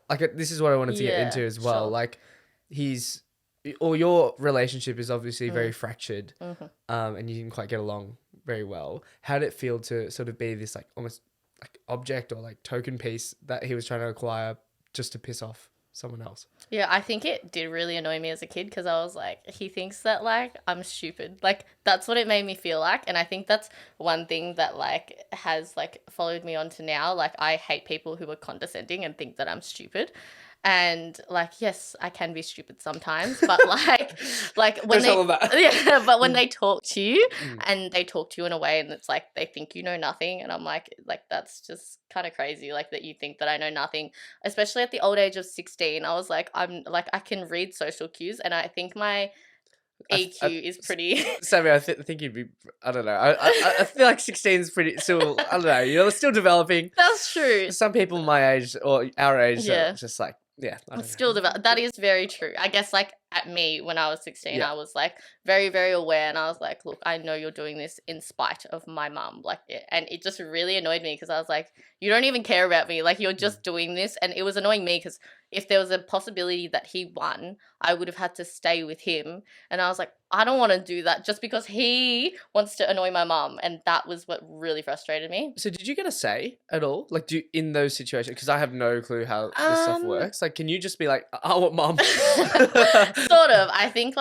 This is what I wanted to get into as well. Sure. Like your relationship is obviously very fractured, and you didn't quite get along very well. How did it feel to sort of be this like almost like object or like token piece that he was trying to acquire just to piss off someone else? Yeah, I think it did really annoy me as a kid because I was like, he thinks that like I'm stupid. Like that's what it made me feel like. And I think that's one thing that like has like followed me on to now. Like I hate people who are condescending and think that I'm stupid. And like, yes, I can be stupid sometimes, but like when but when they talk to you and they talk to you in a way and it's like they think you know nothing, and I'm like that's just kind of crazy, like that you think that I know nothing, especially at the old age of 16. I was like, I'm like I can read social cues, and I think my EQ is pretty. Sammy, I think you'd be. I don't know. I feel like 16 is pretty still. I don't know. You're still developing. That's true. Some people my age or our age are just like. Yeah, still develop. That is very true. I guess like at me when I was 16, I was like very, very aware, and I was like, look, I know you're doing this in spite of my mum, like, and it just really annoyed me because I was like, you don't even care about me, like you're just doing this, and it was annoying me because if there was a possibility that he won, I would have had to stay with him, and I was like, I don't want to do that just because he wants to annoy my mum, and that was what really frustrated me. So did you get a say at all? Like, in those situations? Because I have no clue how this stuff works. Like, can you just be like, I want mum? Sort of. I think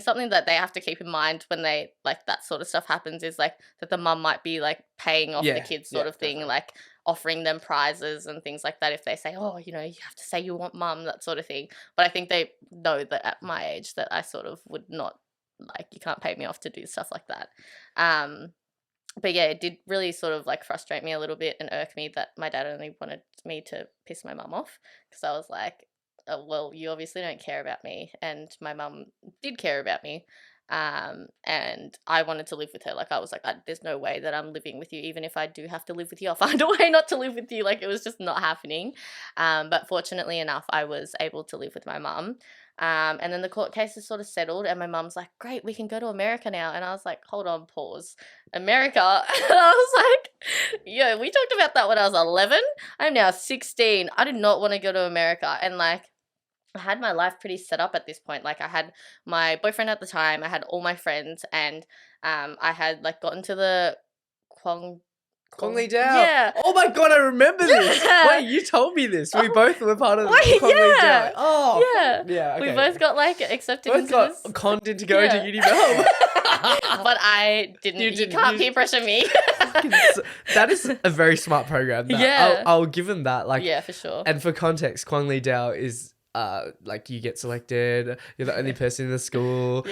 something that they have to keep in mind when they like that sort of stuff happens is like that the mum might be like paying off the kids sort of thing, like offering them prizes and things like that if they say, oh, you know, you have to say you want mum, that sort of thing. But I think they know that at my age that I sort of would not, like, you can't pay me off to do stuff like that. But yeah, it did really sort of like frustrate me a little bit and irk me that my dad only wanted me to piss my mum off, because I was like, oh, well, you obviously don't care about me, and my mum did care about me. And I wanted to live with her. Like I was like, there's no way that I'm living with you. Even if I do have to live with you, I'll find a way not to live with you. Like it was just not happening. But fortunately enough, I was able to live with my mum. And then the court case is sort of settled, and my mum's like, great, we can go to America now. And I was like, hold on, pause. America? And I was like, yeah, we talked about that when I was 11. I'm now 16. I did not want to go to America. And like, I had my life pretty set up at this point. Like I had my boyfriend at the time, I had all my friends, and I had like gotten to the Congley Dow. Yeah. Oh my god, I remember this. Wait, you told me this. We both were part of Congley Dow. Oh. Yeah. Yeah. Okay. We both got like accepted both into got this. conned into going to uni Melbourne. But I didn't. You can't peer pressure me. That is a very smart program. Yeah. I'll give them that. Like, yeah, for sure. And for context, Congley Dow is like you get selected, you're the only person in the school,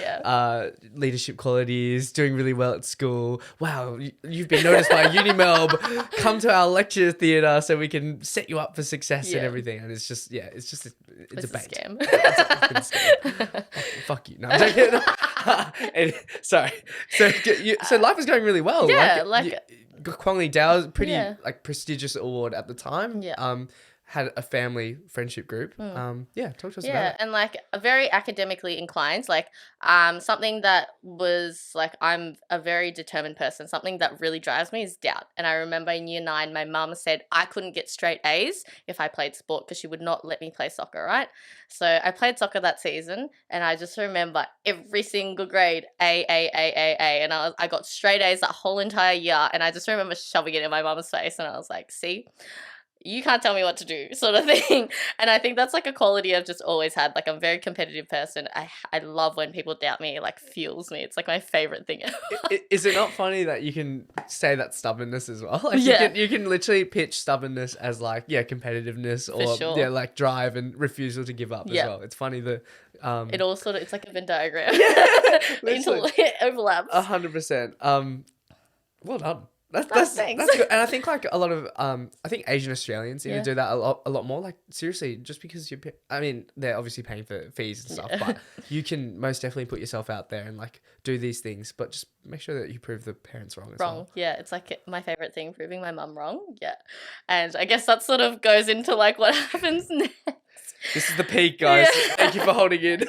leadership qualities, doing really well at school. Wow, you've been noticed by Unimelb. Come to our lecture theatre so we can set you up for success and everything. And it's just, it's a scam. It's a scam. Fuck you. No, I'm joking. Sorry. So life is going really well. Yeah, Congley Dow, pretty like prestigious award at the time. Yeah. had a family friendship group. Yeah, talk to us about Yeah, it. and like a very academically inclined, like something that was like I'm a very determined person. Something that really drives me is doubt. And I remember in year 9, my mum said I couldn't get straight A's if I played sport because she would not let me play soccer, right? So I played soccer that season, and I just remember every single grade A, and I got straight A's that whole entire year, and I just remember shoving it in my mum's face, and I was like, see, you can't tell me what to do, sort of thing. And I think that's like a quality I've just always had. Like, I'm a very competitive person. I love when people doubt me. It like fuels me. It's like my favorite thing ever. Is it not funny that you can say that stubbornness as well? Like Yeah. you can literally pitch stubbornness as like, yeah, competitiveness or sure. yeah, like drive and refusal to give up as Yeah. well. It's funny that It all sort of, it's like a Venn diagram. literally. It overlaps. 100%. Well done. Thanks. That's good. And I think like a lot of I think Asian Australians need Yeah. to do that a lot more. Like seriously, just because I mean, they're obviously paying for fees and stuff, but you can most definitely put yourself out there and like do these things, but just make sure that you prove the parents wrong as well. Yeah, it's like my favorite thing, proving my mum wrong. Yeah. And I guess that sort of goes into like what happens next. This is the peak, guys. Yeah. Thank you for holding in.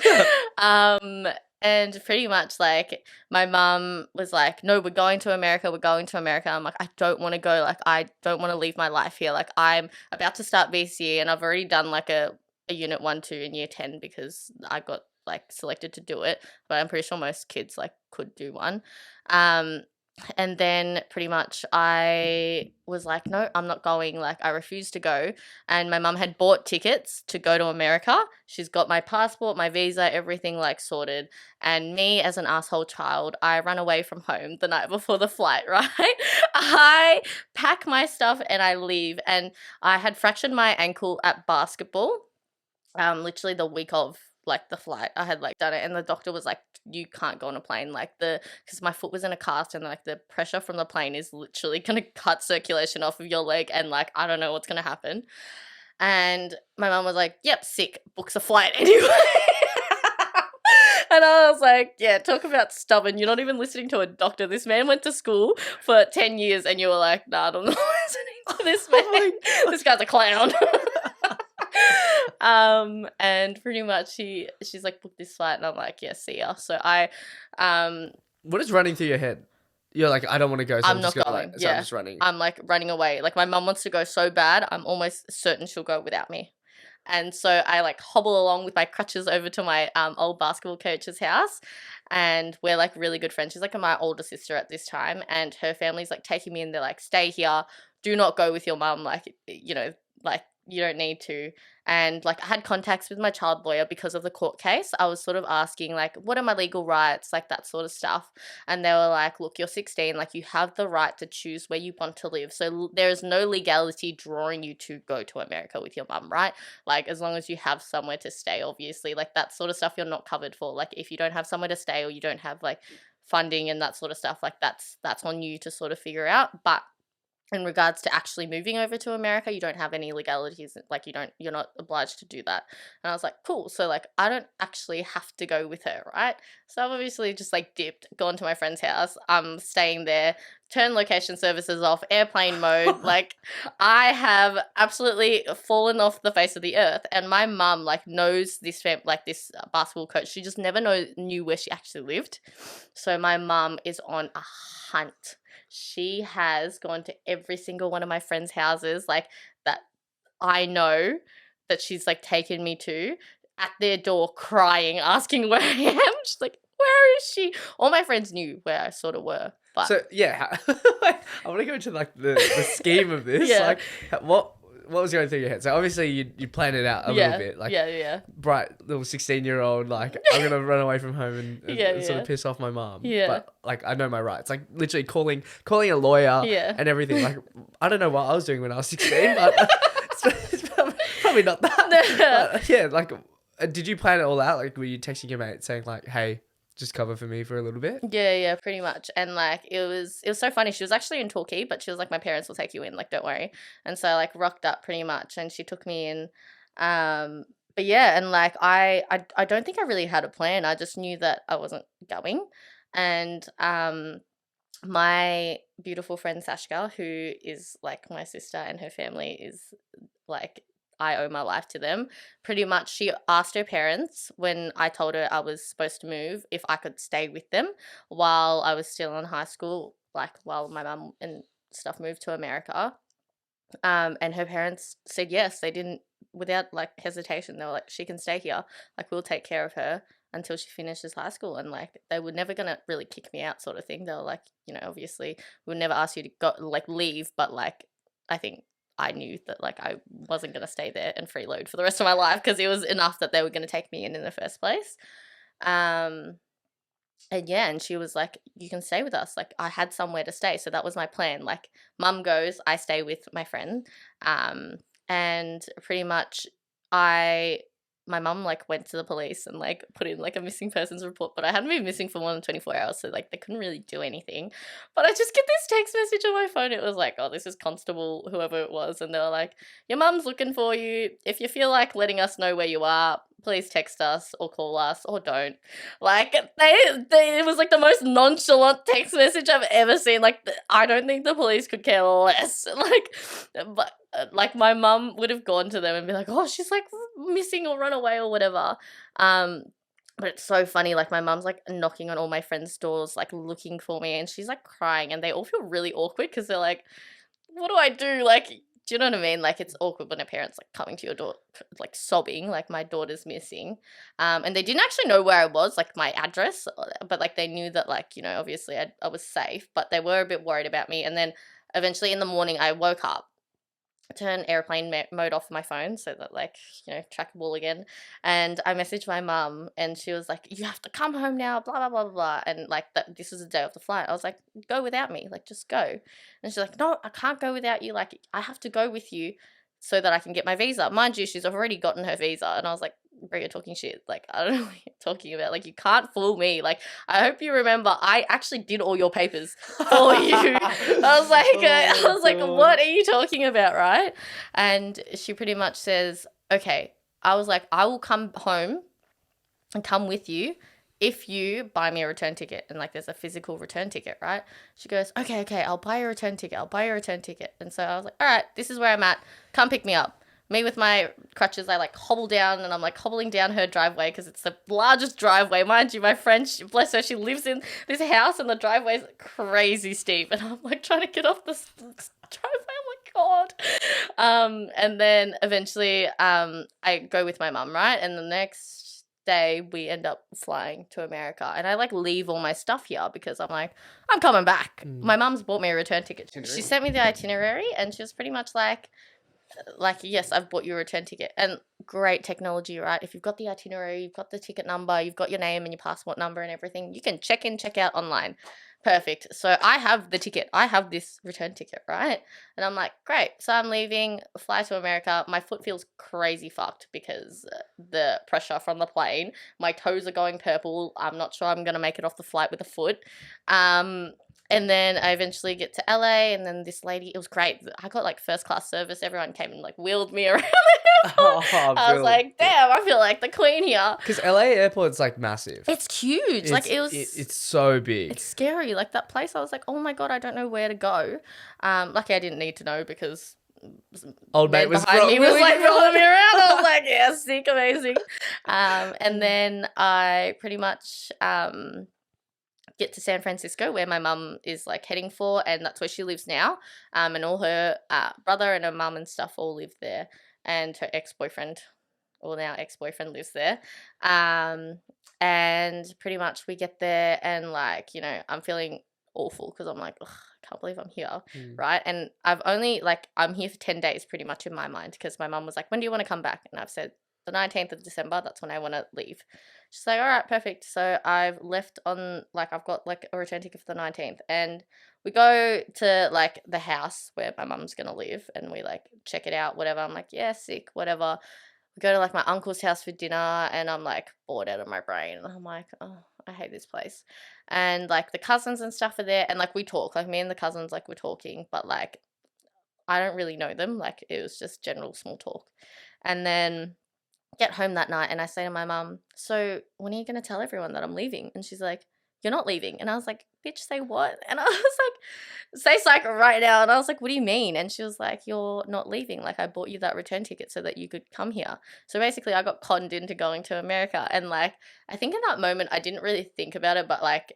And pretty much like my mum was like, no, we're going to America. I'm like, I don't want to go. Like, I don't want to leave my life here. Like, I'm about to start VCE and I've already done like a unit 1, 2 in year 10 because I got like selected to do it. But I'm pretty sure most kids like could do one. And then pretty much I was like, no, I'm not going. Like, I refused to go. And my mum had bought tickets to go to America. She's got my passport, my visa, everything like sorted. And me as an asshole child, I ran away from home the night before the flight, right? I pack my stuff and I leave. And I had fractured my ankle at basketball, literally the week of like the flight. I had like done it, and the doctor was like, you can't go on a plane, like because my foot was in a cast, and like the pressure from the plane is literally gonna cut circulation off of your leg, and like I don't know what's gonna happen. And my mum was like, yep, sick, books a flight anyway. And I was like, yeah, talk about stubborn. You're not even listening to a doctor. This man went to school for 10 years and you were like, nah, I'm not listening to this man. This guy's a clown. And pretty much she's like, book this flight, and I'm like, yeah, see ya. So I What is running through your head? You're like, I don't want to go, so I'm I'm not just going. so I'm just running. I'm like running away. Like, my mum wants to go so bad, I'm almost certain she'll go without me. And so I like hobble along with my crutches over to my old basketball coach's house, and we're like really good friends. She's like my older sister at this time, and her family's like taking me in. They're like, stay here, do not go with your mum. Like, you know, like you don't need to. And like I had contacts with my child lawyer because of the court case. I was sort of asking like, what are my legal rights, like that sort of stuff. And they were like, look, you're 16, like you have the right to choose where you want to live. So there is no legality drawing you to go to America with your mum, right? Like, as long as you have somewhere to stay, obviously, like that sort of stuff you're not covered for. Like, if you don't have somewhere to stay or you don't have like funding and that sort of stuff, like that's on you to sort of figure out. But in regards to actually moving over to America, you don't have any legalities, like you're not obliged to do that. And I was like, cool, so like I don't actually have to go with her, right? So I've obviously just like dipped, gone to my friend's house, I'm staying there, turn location services off, airplane mode. Like, I have absolutely fallen off the face of the earth. And my mum like knows this this basketball coach. She just never knew where she actually lived. So my mum is on a hunt. She has gone to every single one of my friends' houses, like that I know, that she's like taken me to, at their door crying, asking where I am. She's like, where is she? All my friends knew where I sort of were. But So yeah, I want to go into like the scheme of this. Yeah. Like, what was going through your head? So obviously you planned it out a little bit, like bright little 16-year-old, like I'm gonna run away from home and sort of piss off my mom. Yeah. But like I know my rights. Like literally calling a lawyer and everything. Like I don't know what I was doing when I was 16, but it's probably not that. But, yeah, like did you plan it all out? Like were you texting your mate saying like, hey, just cover for me for a little bit? Yeah, pretty much. And like it was so funny. She was actually in Torquay, but she was like, my parents will take you in, like don't worry. And so I like rocked up pretty much, and she took me in. But yeah, and like I don't think I really had a plan. I just knew that I wasn't going. And my beautiful friend Sashka, who is like my sister, and her family is like I owe my life to them. Pretty much she asked her parents when I told her I was supposed to move if I could stay with them while I was still in high school, like while my mum and stuff moved to America. And her parents said yes. They didn't, without like hesitation, they were like, she can stay here. Like, we'll take care of her until she finishes high school. And like, they were never gonna really kick me out, sort of thing. They were like, obviously we would never ask you to go, like, leave, but like, I think I knew that like I wasn't gonna stay there and freeload for the rest of my life, because it was enough that they were gonna take me in the first place. And yeah, and she was like, you can stay with us. Like, I had somewhere to stay. So that was my plan. Like, mum goes, I stay with my friend. And pretty much my mum like went to the police and like put in like a missing persons report, but I hadn't been missing for more than 24 hours. So like they couldn't really do anything. But I just get this text message on my phone. It was like, oh, this is Constable, whoever it was. And they were like, your mum's looking for you. If you feel like letting us know where you are, please text us or call us or don't. Like, it was like the most nonchalant text message I've ever seen. Like, I don't think the police could care less. Like, but like my mum would have gone to them and be like, oh, she's like missing or run away or whatever. But it's so funny. Like, my mum's like knocking on all my friends' doors, like looking for me, and she's like crying, and they all feel really awkward because they're like, what do I do? Like, do you know what I mean? Like, it's awkward when a parent's like coming to your door, like sobbing, like my daughter's missing. And they didn't actually know where I was, like my address, but like they knew that, like, obviously I was safe, but they were a bit worried about me. And then eventually in the morning I woke up, turn airplane mode off my phone so that, like, trackable again, and I messaged my mum, and she was like, you have to come home now, blah blah blah blah blah. And like, this was the day of the flight. I was like, go without me, like, just go. And she's like, no, I can't go without you, like, I have to go with you so that I can get my visa. Mind you, she's already gotten her visa. And I was like, bro, you're talking shit. Like, I don't know what you're talking about. Like, you can't fool me. Like, I hope you remember, I actually did all your papers for you. I was like, what are you talking about, right? And she pretty much says, okay. I was like, I will come home and come with you if you buy me a return ticket. And like, there's a physical return ticket, right? She goes, okay, I'll buy you a return ticket. And so I was like, all right, this is where I'm at. Come pick me up. Me with my crutches, I like hobble down, and I'm like hobbling down her driveway because it's the largest driveway. Mind you, my friend, bless her, she lives in this house and the driveway's crazy steep. And I'm like trying to get off this driveway. Oh my God. And then eventually I go with my mum, right? And the next day we end up flying to America, and I like leave all my stuff here because I'm like, I'm coming back. My mum's bought me a return ticket. She sent me the itinerary, and she was pretty much like, yes, I've bought you a return ticket. And great technology, right? If you've got the itinerary, you've got the ticket number, you've got your name and your passport number and everything, you can check in, check out online. Perfect. So I have the ticket. I have this return ticket, right? And I'm like, great. So I'm leaving, fly to America. My foot feels crazy fucked because the pressure from the plane. My toes are going purple. I'm not sure I'm going to make it off the flight with a foot. And then I eventually get to LA, and then this lady, it was great. I got like first class service. Everyone came and like wheeled me around the airport. I was like, damn, I feel like the queen here. Because LA airport's like massive. It's huge. It's so big. It's scary. Like that place, I was like, oh my God, I don't know where to go. Lucky I didn't need to know because old mate was behind me was like rolling me around. I was like, yeah, sick, amazing. And then I pretty much get to San Francisco, where my mum is like heading for, and that's where she lives now. And all her brother and her mum and stuff all live there, and her ex-boyfriend, or now ex-boyfriend, lives there. And pretty much we get there, and like, I'm feeling awful because I'm like, ugh, I can't believe I'm here, right? And I'm here for 10 days pretty much in my mind, because my mum was like, when do you want to come back? And I've said the 19th of December, that's when I want to leave. She's like, all right, perfect. So I've left on, like, I've got like a return ticket for the 19th, and we go to like the house where my mum's going to live, and we like check it out, whatever. I'm like, yeah, sick, whatever. We go to like my uncle's house for dinner, and I'm like bored out of my brain. And I'm like, oh, I hate this place. And like the cousins and stuff are there, and like we talk, like me and the cousins, like we're talking, but like I don't really know them. Like it was just general small talk. And then get home that night, and I say to my mum, so when are you going to tell everyone that I'm leaving? And she's like, you're not leaving. And I was like, bitch, say what? And I was like, say psych right now. And I was like, what do you mean? And she was like, you're not leaving. Like, I bought you that return ticket so that you could come here. So basically I got conned into going to America. And like, I think in that moment I didn't really think about it, but like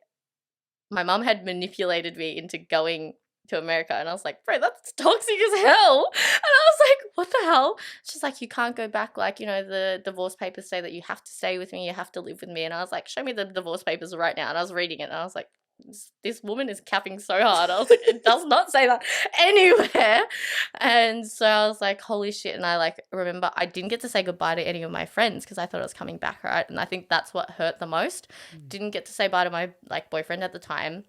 my mum had manipulated me into going to America. And I was like, bro, that's toxic as hell. And I was like, what the hell? She's like, you can't go back. Like, you know, the divorce papers say that you have to stay with me. You have to live with me. And I was like, show me the divorce papers right now. And I was reading it and I was like, this woman is capping so hard. I was like, it does not say that anywhere. And so I was like, holy shit. And I like remember I didn't get to say goodbye to any of my friends because I thought I was coming back, right? And I think that's what hurt the most. Didn't get to say bye to my like boyfriend at the time.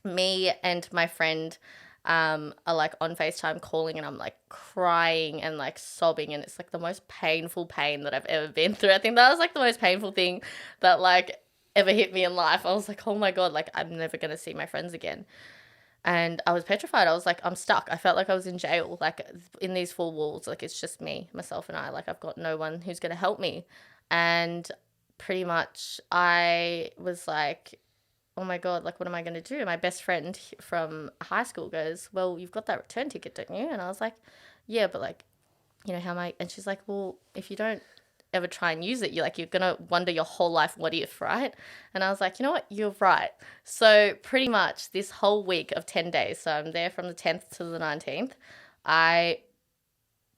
Me and my friend are like on FaceTime calling and I'm like crying and like sobbing, and it's like the most painful pain that I've ever been through. I think that was like the most painful thing that like ever hit me in life. I was like, oh my God, like I'm never going to see my friends again. And I was petrified. I was like, I'm stuck. I felt like I was in jail, like in these four walls. Like it's just me, myself and I. Like I've got no one who's going to help me. And pretty much I was like, oh my God, like what am I going to do? My best friend from high school goes, well, you've got that return ticket, don't you? And I was like, yeah, but like, you know, how am I? And she's like, well, if you don't ever try and use it, you're going to wonder your whole life, what if, right? And I was like, you know what? You're right. So pretty much this whole week of 10 days, so I'm there from the 10th to the 19th, I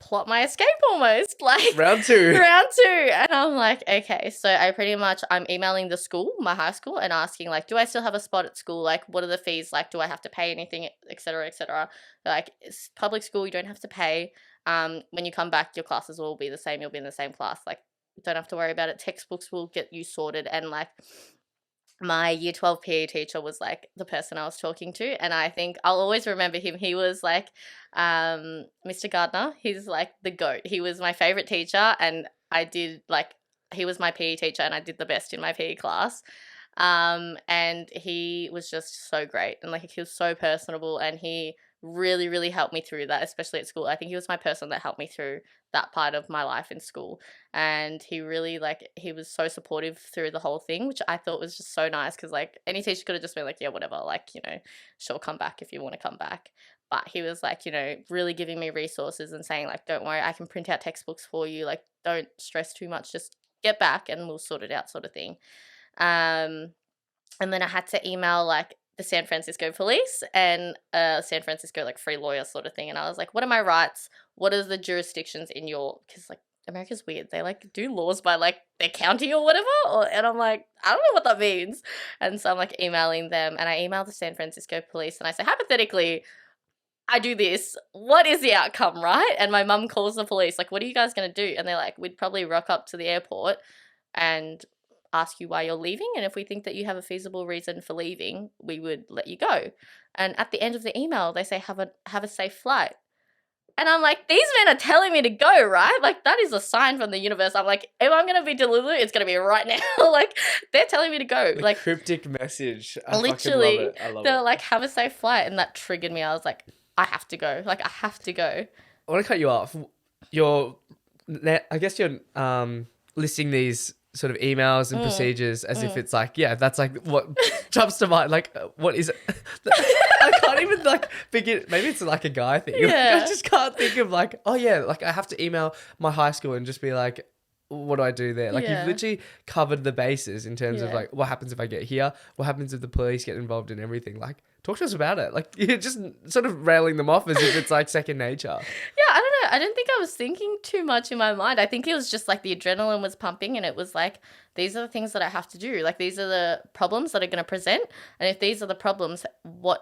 plot my escape almost, like round two. And I'm like, okay, so I'm emailing the school, my high school, and asking like, do I still have a spot at school? Like, what are the fees? Like, do I have to pay anything, etc., etc.? Like, it's public school, you don't have to pay. When you come back, your classes will be the same. You'll be in the same class. Like, don't have to worry about it. Textbooks will get you sorted. And like, my year 12 PE teacher was like the person I was talking to, and I think I'll always remember him. He was like Mr. Gardner. He's like the GOAT. He was my favorite teacher, and he was my PE teacher, and I did the best in my PE class. And he was just so great, and like he was so personable, and he really, really helped me through that, especially at school. I think he was my person that helped me through that part of my life in school. And he really, like, he was so supportive through the whole thing, which I thought was just so nice because, like, any teacher could have just been like, yeah, whatever, like, you know, sure, come back if you want to come back. But he was, like, you know, really giving me resources and saying, like, don't worry, I can print out textbooks for you. Like, don't stress too much. Just get back and we'll sort it out, sort of thing. And then I had to email, like, the San Francisco police and San Francisco, like, free lawyer sort of thing. And I was like, what are my rights? What are the jurisdictions in your, because, like, America's weird. They, like, do laws by, like, their county or whatever. And I'm like, I don't know what that means. And so I'm, like, emailing them. And I emailed the San Francisco police. And I say, hypothetically, I do this. What is the outcome, right? And my mum calls the police. Like, what are you guys going to do? And they're like, we'd probably rock up to the airport and ask you why you're leaving, and if we think that you have a feasible reason for leaving, we would let you go. And at the end of the email, they say, have a safe flight. And I'm like, these men are telling me to go, right? Like, that is a sign from the universe. I'm like, if I'm going to be delivered, it's going to be right now. Like, they're telling me to go. The like, cryptic message. I literally, love it. I love they're it. like, have a safe flight. And that triggered me. I was like, I have to go. Like, I have to go. I want to cut you off. I guess you're listing these sort of emails and procedures as if it's like, yeah, that's like what jumps to mind. Like, what is it? I can't even like begin. Maybe it's like a guy thing. Yeah. I just can't think of like, oh yeah, like I have to email my high school and just be like, what do I do there? Like you've literally covered the bases in terms of like what happens if I get here? What happens if the police get involved in everything? Like talk to us about it. Like you're just sort of railing them off as if it's like second nature. Yeah, I don't know. I don't think I was thinking too much in my mind. I think it was just like the adrenaline was pumping and it was like, these are the things that I have to do. Like these are the problems that are going to present. And if these are the problems,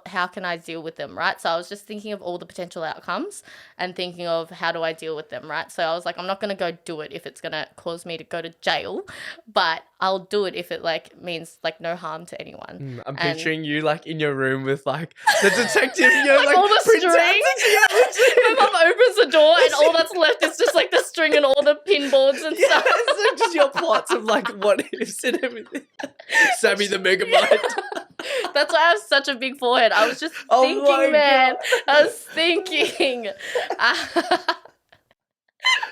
how can I deal with them, right? So I was just thinking of all the potential outcomes and thinking of how do I deal with them, right? So I was like, I'm not going to go do it if it's going to cause me to go to jail, but I'll do it if it like means like no harm to anyone. I'm picturing you like in your room with like the detective, you're like all the strings. My mum opens the door and all that's left is just like the string and all the pinboards and stuff. So just your plots of like what ifs and everything. Sammy the Megamind. That's why I have such a big forehead. I was just thinking, man. God. I was thinking.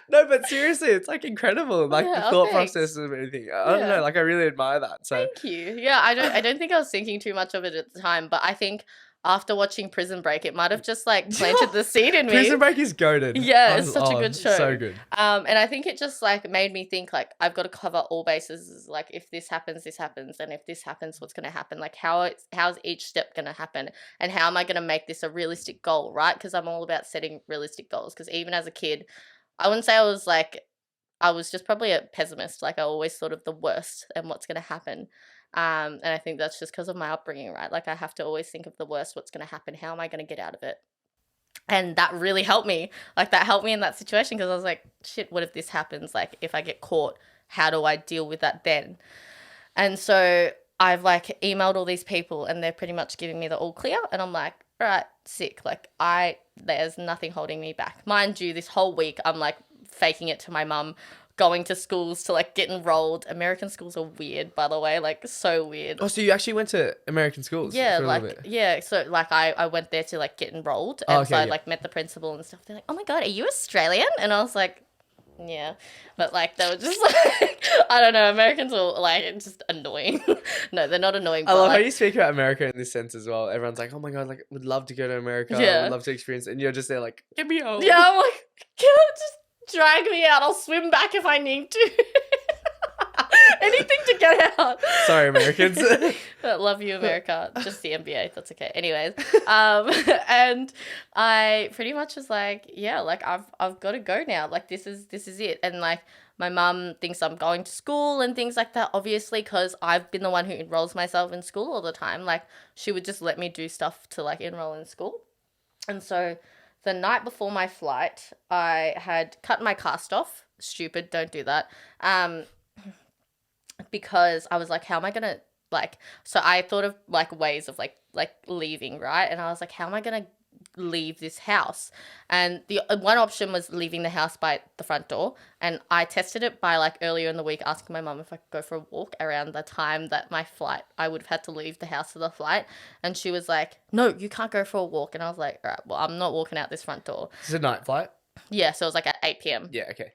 No, No, but seriously, it's like incredible. Like the Yeah, thought thanks. process of anything. I don't Yeah. know. Like I really admire that. So Thank you. Yeah, I don't think I was thinking too much of it at the time, but I think after watching Prison Break, it might have just like planted the seed in me. Prison Break is goated. Yeah, it's such a good show. So good. And I think it just like made me think like I've got to cover all bases. Like if this happens, and if this happens, what's going to happen? Like how's each step going to happen, and how am I going to make this a realistic goal, right? Because I'm all about setting realistic goals. Because even as a kid, I wouldn't say I was just probably a pessimist. Like I always thought of the worst and what's going to happen. And I think that's just because of my upbringing, right? Like I have to always think of the worst, what's going to happen, how am I going to get out of it? And that really helped me. Like that helped me in that situation because I was like, shit, what if this happens? Like if I get caught, how do I deal with that then? And so I've like emailed all these people and they're pretty much giving me the all clear. And I'm like, all right, sick. Like there's nothing holding me back. Mind you, this whole week I'm like faking it to my mum, going to schools to like get enrolled. American schools are weird, by the way, like so weird. Oh, so you actually went to American schools? Yeah, for a like little bit. yeah. So like I went there to like get enrolled, and so I like met the principal and stuff. They're like, "Oh my god, are you Australian?" And I was like, "Yeah," but like they were just like, I don't know. Americans are like just annoying. No, they're not annoying. I love like, how you speak about America in this sense as well. Everyone's like, "Oh my god, like would love to go to America. Yeah. Would love to experience," it. And you're just there like, "Get me home." Yeah, I'm like, can you just drag me out? I'll swim back if I need to. Anything to get out. Sorry, Americans. Love you, America. Just the NBA. That's okay. Anyways, and I pretty much was like, yeah, like I've got to go now. Like this is it. And like my mum thinks I'm going to school and things like that. Obviously, because I've been the one who enrolls myself in school all the time. Like she would just let me do stuff to like enroll in school. And so the night before my flight, I had cut my cast off. Stupid, don't do that. Because I was like, how am I gonna like? So I thought of like ways of like leaving, right? And I was like, how am I gonna leave this house? And the one option was leaving the house by the front door. And I tested it by like earlier in the week, asking my mum if I could go for a walk around the time that my flight, I would have had to leave the house for the flight. And she was like, no, you can't go for a walk. And I was like, all right, well, I'm not walking out this front door. This is a night flight? Yeah, so it was like at 8 p.m. Yeah, okay.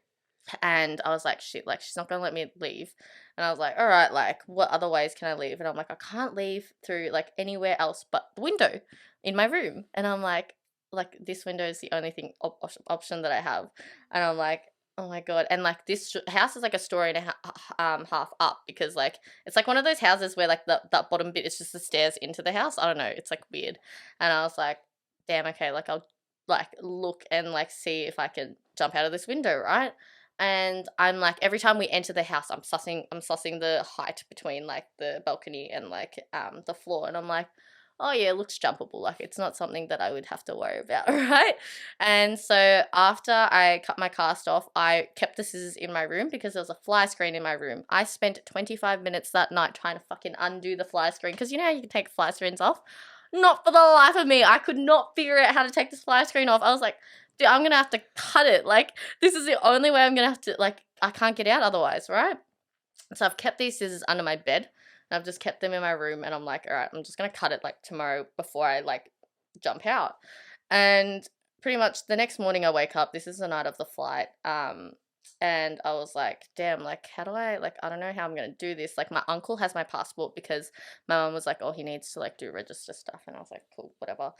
And I was like, shit, like she's not gonna let me leave. And I was like, all right, like what other ways can I leave? And I'm like, I can't leave through like anywhere else but the window in my room. And I'm like this window is the only thing option that I have. And I'm like, oh my god. And like this house is like a story and a half up, because like it's like one of those houses where like that bottom bit is just the stairs into the house. I don't know, it's like weird. And I was like, damn, okay, like I'll like look and like see if I can jump out of this window, right? And I'm like, every time we enter the house, I'm sussing the height between like the balcony and like the floor. And I'm like, oh yeah, it looks jumpable. Like it's not something that I would have to worry about, right? And so after I cut my cast off, I kept the scissors in my room because there was a fly screen in my room. I spent 25 minutes that night trying to fucking undo the fly screen, because you know how you can take fly screens off? Not for the life of me. I could not figure out how to take this fly screen off. I was like, dude, I'm going to have to cut it. Like, this is the only way I'm going to have to, like, I can't get out otherwise, right? So I've kept these scissors under my bed, and I've just kept them in my room, and I'm like, all right, I'm just going to cut it, like, tomorrow before I, like, jump out. And pretty much the next morning I wake up, this is the night of the flight, and I was like, damn, like, how do I, like, I don't know how I'm going to do this. Like, my uncle has my passport because my mum was like, oh, he needs to, like, do register stuff. And I was like, cool, whatever.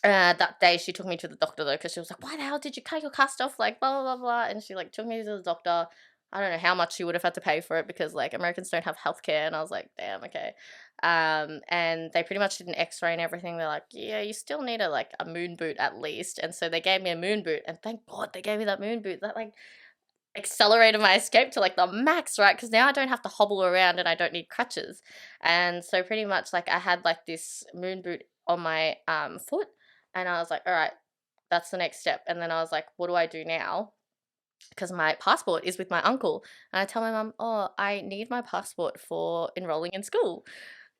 That day she took me to the doctor though, because she was like, why the hell did you cut your cast off, like blah blah blah blah, and she like took me to the doctor. I don't know how much she would have had to pay for it, because like Americans don't have healthcare. And I was like, damn, okay. And they pretty much did an x-ray and everything. They're like, yeah, you still need a moon boot at least. And so they gave me a moon boot, and thank god they gave me that moon boot. That like accelerated my escape to like the max, right? Because now I don't have to hobble around and I don't need crutches. And so pretty much like I had like this moon boot on my foot. And I was like, all right, that's the next step. And then I was like, what do I do now? Because my passport is with my uncle. And I tell my mum, oh, I need my passport for enrolling in school.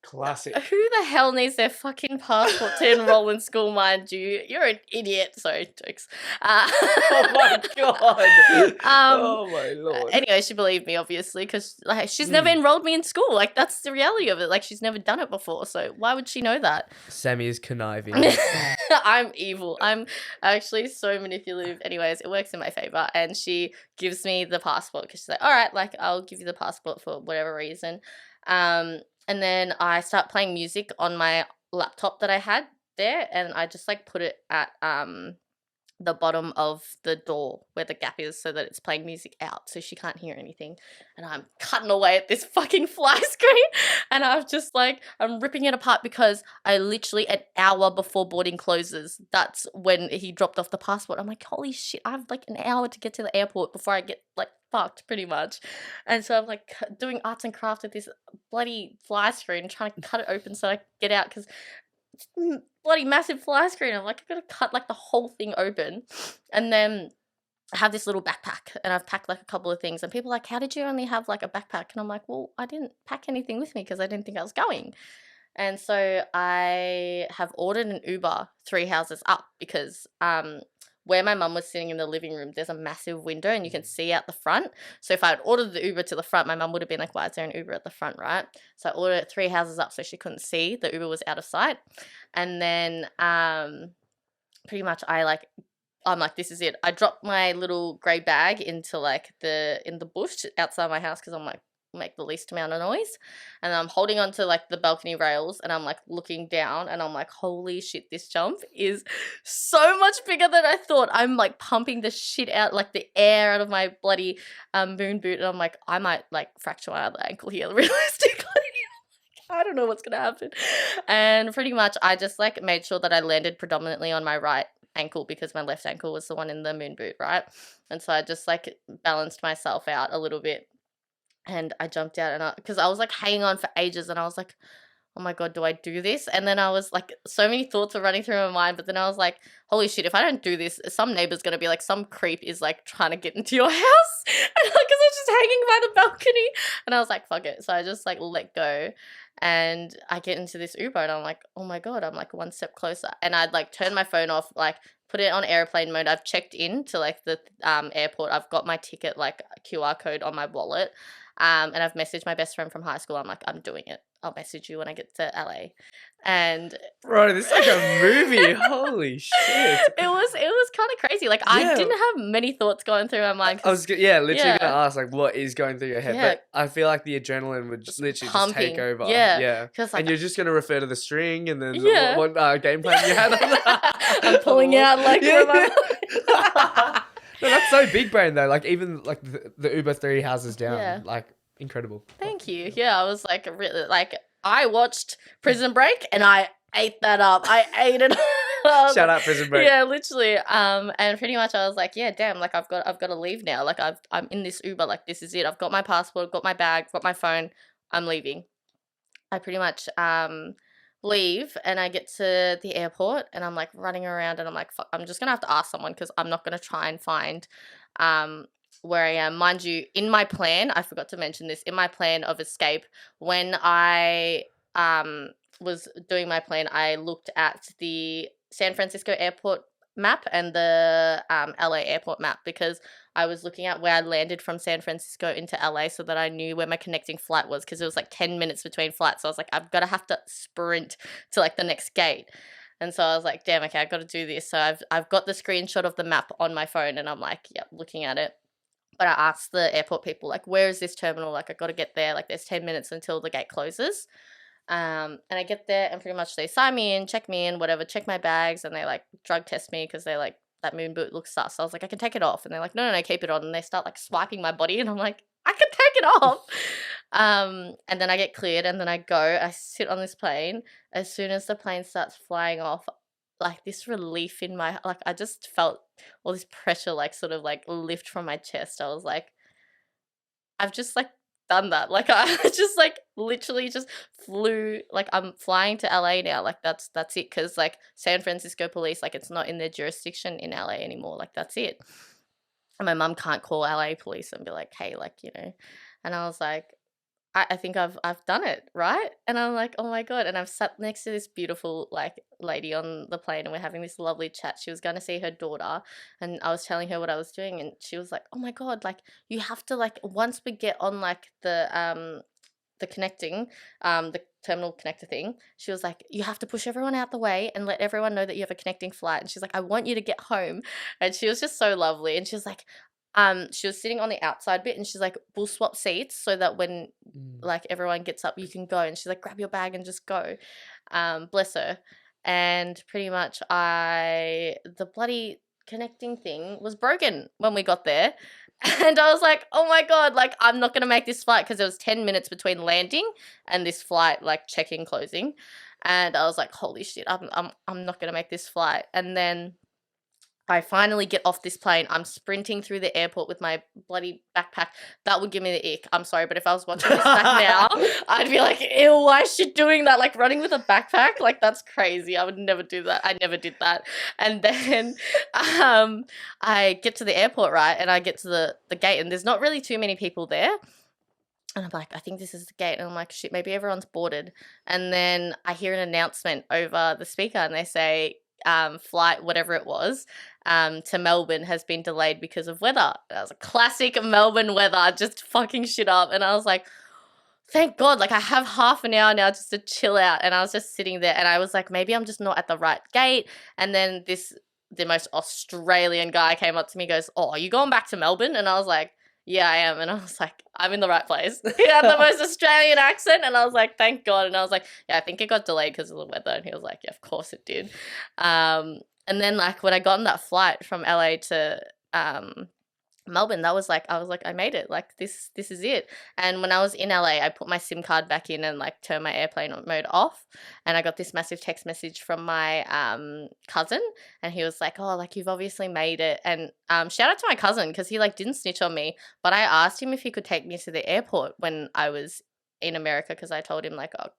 Classic. Who the hell needs their fucking passport to enroll in school, mind you? You're an idiot. Sorry, jokes. Oh my god. Oh my lord. Anyway, she believed me, obviously, because like she's never enrolled me in school. Like, that's the reality of it. Like, she's never done it before, so why would she know that? Sammy is conniving. I'm evil. I'm actually so manipulative. Anyways, it works in my favor, and she gives me the passport because she's like, all right, like, I'll give you the passport for whatever reason. And then I start playing music on my laptop that I had there, and I just like put it at the bottom of the door where the gap is so that it's playing music out so she can't hear anything. And I'm cutting away at this fucking fly screen, and I'm ripping it apart because I literally, an hour before boarding closes, that's when he dropped off the passport. I'm like, holy shit, I have like an hour to get to the airport before I get like fucked pretty much. And so I'm like doing arts and crafts with this bloody fly screen, trying to cut it open so I can get out because bloody massive fly screen. I'm like, I gotta cut like the whole thing open. And then I have this little backpack, and I've packed like a couple of things, and people are like, how did you only have like a backpack? And I'm like, well, I didn't pack anything with me because I didn't think I was going. And so I have ordered an Uber 3 houses up because where my mum was sitting in the living room, there's a massive window and you can see out the front. So if I had ordered the Uber to the front, my mum would have been like, why is there an Uber at the front, right? So I ordered it 3 houses up so she couldn't see. The Uber was out of sight. And then pretty much I'm like, this is it. I dropped my little grey bag into like in the bush outside my house because I'm like, make the least amount of noise, and I'm holding onto like the balcony rails, and I'm like looking down, and I'm like, holy shit, this jump is so much bigger than I thought. I'm like pumping the shit out, like the air out of my bloody moon boot, and I'm like, I might like fracture my other ankle here realistically. I don't know what's gonna happen. And pretty much I just like made sure that I landed predominantly on my right ankle because my left ankle was the one in the moon boot, right? And so I just like balanced myself out a little bit. And I jumped out, and because I was like hanging on for ages, and I was like, oh my God, do I do this? And then I was like, so many thoughts were running through my mind, but then I was like, holy shit, if I don't do this, some neighbor's going to be like, some creep is like trying to get into your house. And because I was just hanging by the balcony, and I was like, fuck it. So I just like let go, and I get into this Uber, and I'm like, oh my God, I'm like one step closer. And I'd like turn my phone off, like put it on airplane mode. I've checked in to like the airport. I've got my ticket, like QR code on my wallet. And I've messaged my best friend from high school. I'm like, I'm doing it. I'll message you when I get to LA. And bro, this is like a movie. Holy shit. It was kind of crazy. Like, I didn't have many thoughts going through my mind. I was literally gonna ask like what is going through your head, but I feel like the adrenaline would just literally just take over. Yeah. Like, and you're just gonna refer to the string and then what game plan you had on that. I'm pulling out like No, that's so big brain though. Like even like the Uber 3 houses down, like incredible. Thank you. Yeah, I was like really like I watched Prison Break and I ate that up. I ate it. Shout out Prison Break. Yeah, literally. And pretty much I was like, yeah, damn, like I've got to leave now. Like I'm in this Uber. Like this is it. I've got my passport, got my bag, got my phone. I'm leaving. I pretty much leave, and I get to the airport, and I'm like running around, and I'm like, fuck, I'm just gonna have to ask someone because I'm not gonna try and find where I am. Mind you, in my plan, I forgot to mention this, in my plan of escape, when I was doing my plan, I looked at the San Francisco airport map and the LA airport map because I was looking at where I landed from San Francisco into LA so that I knew where my connecting flight was because it was like 10 minutes between flights. So I was like, I've got to have to sprint to like the next gate. And so I was like, damn, okay, I've got to do this. So I've got the screenshot of the map on my phone, and I'm like, yep, looking at it. But I asked the airport people, like, where is this terminal? Like, I got to get there. Like, there's 10 minutes until the gate closes. And I get there, and pretty much they sign me in, check me in, whatever, check my bags, and they like drug test me because they like, that moon boot looks sus. So I was like, I can take it off. And they're like, no, keep it on. And they start like swiping my body, and I'm like, I can take it off. And then I get cleared, and then I sit on this plane. As soon as the plane starts flying off, like this relief in my, like I just felt all this pressure like sort of like lift from my chest. I was like, I've just like done that. Like I just like literally just flew, like I'm flying to LA now. Like that's it. Cause like San Francisco police, like it's not in their jurisdiction in LA anymore. Like that's it. And my mum can't call LA police and be like, hey, like, you know, and I was like, I think I've done it, right? And I'm like, oh my God. And I've sat next to this beautiful like lady on the plane, and we're having this lovely chat. She was going to see her daughter, and I was telling her what I was doing, and she was like, oh my God, like you have to, like, once we get on like the connecting, the terminal connector thing, she was like, you have to push everyone out the way and let everyone know that you have a connecting flight. And she's like, I want you to get home. And she was just so lovely. And she was like, she was sitting on the outside bit, and she's like, we'll swap seats so that when like everyone gets up, you can go. And she's like, grab your bag and just go. Bless her. And pretty much the bloody connecting thing was broken when we got there. And I was like, oh my God, like I'm not going to make this flight, because it was 10 minutes between landing and this flight, like check-in closing. And I was like, holy shit, I'm not going to make this flight. And then I finally get off this plane. I'm sprinting through the airport with my bloody backpack. That would give me the ick. I'm sorry, but if I was watching this back now, I'd be like, ew, why is she doing that? Like running with a backpack? Like that's crazy. I would never do that. I never did that. And then I get to the airport, right? And I get to the gate, and there's not really too many people there. And I'm like, I think this is the gate. And I'm like, shit, maybe everyone's boarded. And then I hear an announcement over the speaker, and they say, flight, whatever it was, to Melbourne has been delayed because of weather. That was a classic Melbourne weather, just fucking shit up. And I was like, thank God, like I have half an hour now just to chill out. And I was just sitting there, and I was like, maybe I'm just not at the right gate. And then the most Australian guy came up to me, goes, oh, are you going back to Melbourne? And I was like, yeah, I am. And I was like, I'm in the right place. He had the most Australian accent. And I was like, thank God. And I was like, yeah, I think it got delayed because of the weather. And he was like, yeah, of course it did. And then like when I got on that flight from LA to Melbourne, I was like, I made it. Like this is it. And when I was in LA, I put my SIM card back in and like turned my airplane mode off. And I got this massive text message from my cousin, and he was like, oh, like you've obviously made it. And shout out to my cousin, because he like didn't snitch on me, but I asked him if he could take me to the airport when I was in America, because I told him like, oh,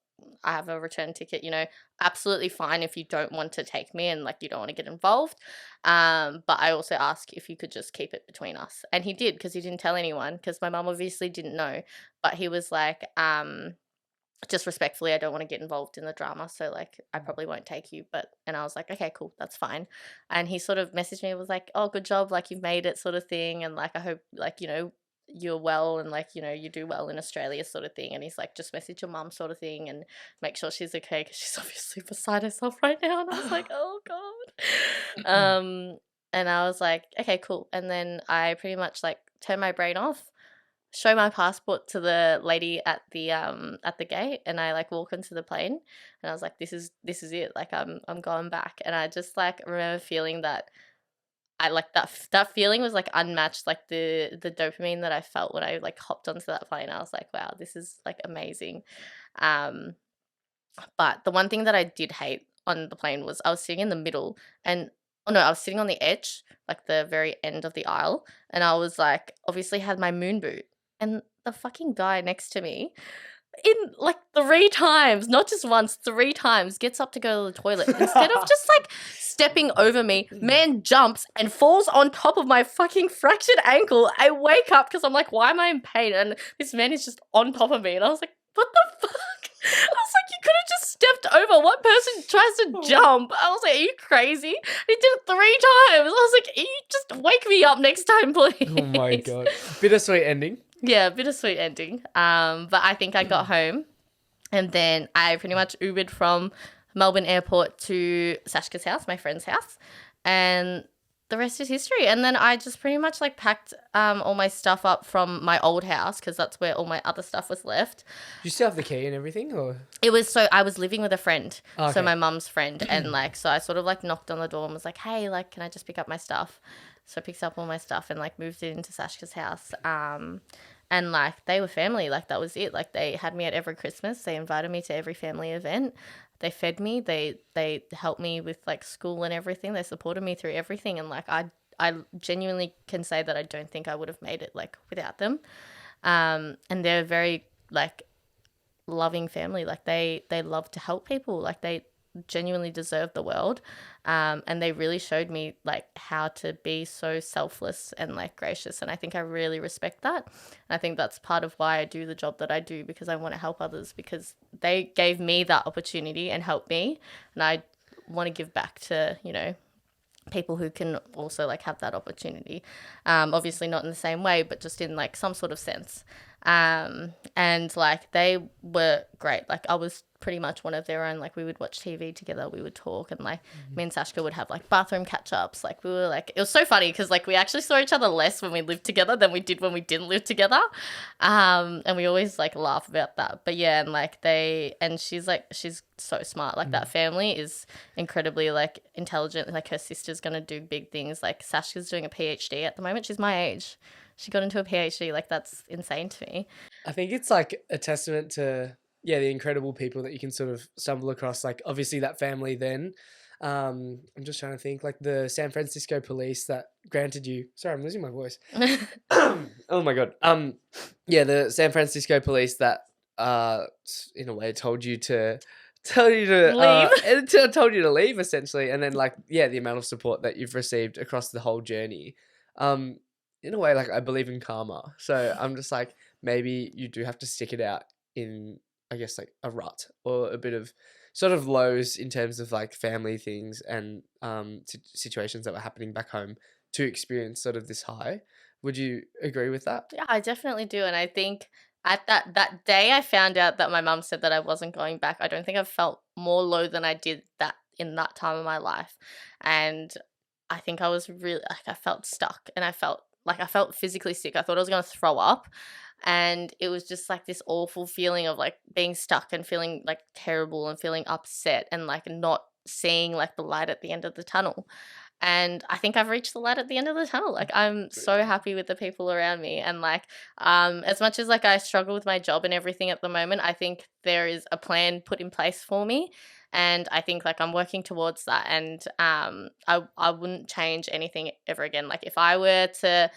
I have a return ticket, absolutely fine if you don't want to take me and like you don't want to get involved. But I also asked if you could just keep it between us. And he did, because he didn't tell anyone, because my mum obviously didn't know. But he was like, just respectfully, I don't want to get involved in the drama, so like I probably won't take you. And I was like, okay, cool, that's fine. And he sort of messaged me, was like, oh, good job, like you've made it, sort of thing. And like I hope like, you're well, and like you do well in Australia, sort of thing. And he's like, just message your mum, sort of thing, and make sure she's okay, because she's obviously beside herself right now. And I was like, oh God. And I was like, okay, cool. And then I pretty much like turn my brain off, show my passport to the lady at the gate, and I like walk into the plane, and I was like, this is it, like I'm going back. And I just like remember feeling that I like that feeling was like unmatched, like the dopamine that I felt when I like hopped onto that plane. I was like, wow, this is like amazing. But the one thing that I did hate on the plane was I was sitting in the middle, and I was sitting on the edge, like the very end of the aisle, and I was like, obviously had my moon boot, and the fucking guy next to me, in like 3 times, not just once, 3 times, gets up to go to the toilet. Instead of just like stepping over me, man jumps and falls on top of my fucking fractured ankle. I wake up because I'm like, why am I in pain? And this man is just on top of me. And I was like, what the fuck? I was like, you could have just stepped over. What person tries to jump? I was like, are you crazy? And he did it 3 times. I was like, you just wake me up next time, please. Oh my God. Bittersweet ending. Yeah, bittersweet ending. But I think I got home, and then I pretty much Ubered from Melbourne Airport to Sashka's house, my friend's house, and the rest is history. And then I just pretty much like packed all my stuff up from my old house, because that's where all my other stuff was left. Do you still have the key and everything, or? I was living with a friend, okay. So my mum's friend, and like so I sort of like knocked on the door and was like, hey, like can I just pick up my stuff? So I picked up all my stuff and like moved it into Sashka's house. And like they were family, like that was it. Like they had me at every Christmas. They invited me to every family event. They fed me. They helped me with like school and everything. They supported me through everything. And like I genuinely can say that I don't think I would have made it like without them. And they're very like loving family. Like they love to help people. Like they genuinely deserve the world. And they really showed me like how to be so selfless and like gracious. And I think I really respect that. And I think that's part of why I do the job that I do, because I want to help others, because they gave me that opportunity and helped me. And I want to give back to, you know, people who can also like have that opportunity. Obviously not in the same way, but just in like some sort of sense. And like they were great. Like I was pretty much one of their own. Like we would watch TV together, we would talk, and like me and Sashka would have like bathroom catch-ups. Like we were like, it was so funny because like we actually saw each other less when we lived together than we did when we didn't live together. And we always like laugh about that. But yeah, and like she's so smart. Like that family is incredibly like intelligent. Like her sister's gonna do big things. Like Sashka's doing a PhD at the moment. She's my age. She got into a PhD. Like that's insane to me. I think it's like a testament to the incredible people that you can sort of stumble across. Like obviously that family then. I'm just trying to think, like the San Francisco police that granted you. Sorry, I'm losing my voice. Oh my god. The San Francisco police that in a way told you to leave. Told you to leave essentially, and then like the amount of support that you've received across the whole journey. In a way, like I believe in karma, so I'm just like maybe you do have to stick it out in, I guess, like a rut or a bit of sort of lows in terms of like family things and situations that were happening back home to experience sort of this high. Would you agree with that? Yeah, I definitely do. And I think at that day I found out that my mum said that I wasn't going back, I don't think I've felt more low than I did that in that time of my life. And I think I was really like, I felt stuck, and I felt physically sick. I thought I was going to throw up. And it was just like this awful feeling of like being stuck and feeling like terrible and feeling upset and like not seeing like the light at the end of the tunnel. And I think I've reached the light at the end of the tunnel. Like I'm so happy with the people around me. And like as much as like I struggle with my job and everything at the moment, I think there is a plan put in place for me. And I think like I'm working towards that. And I wouldn't change anything ever again. Like if I were to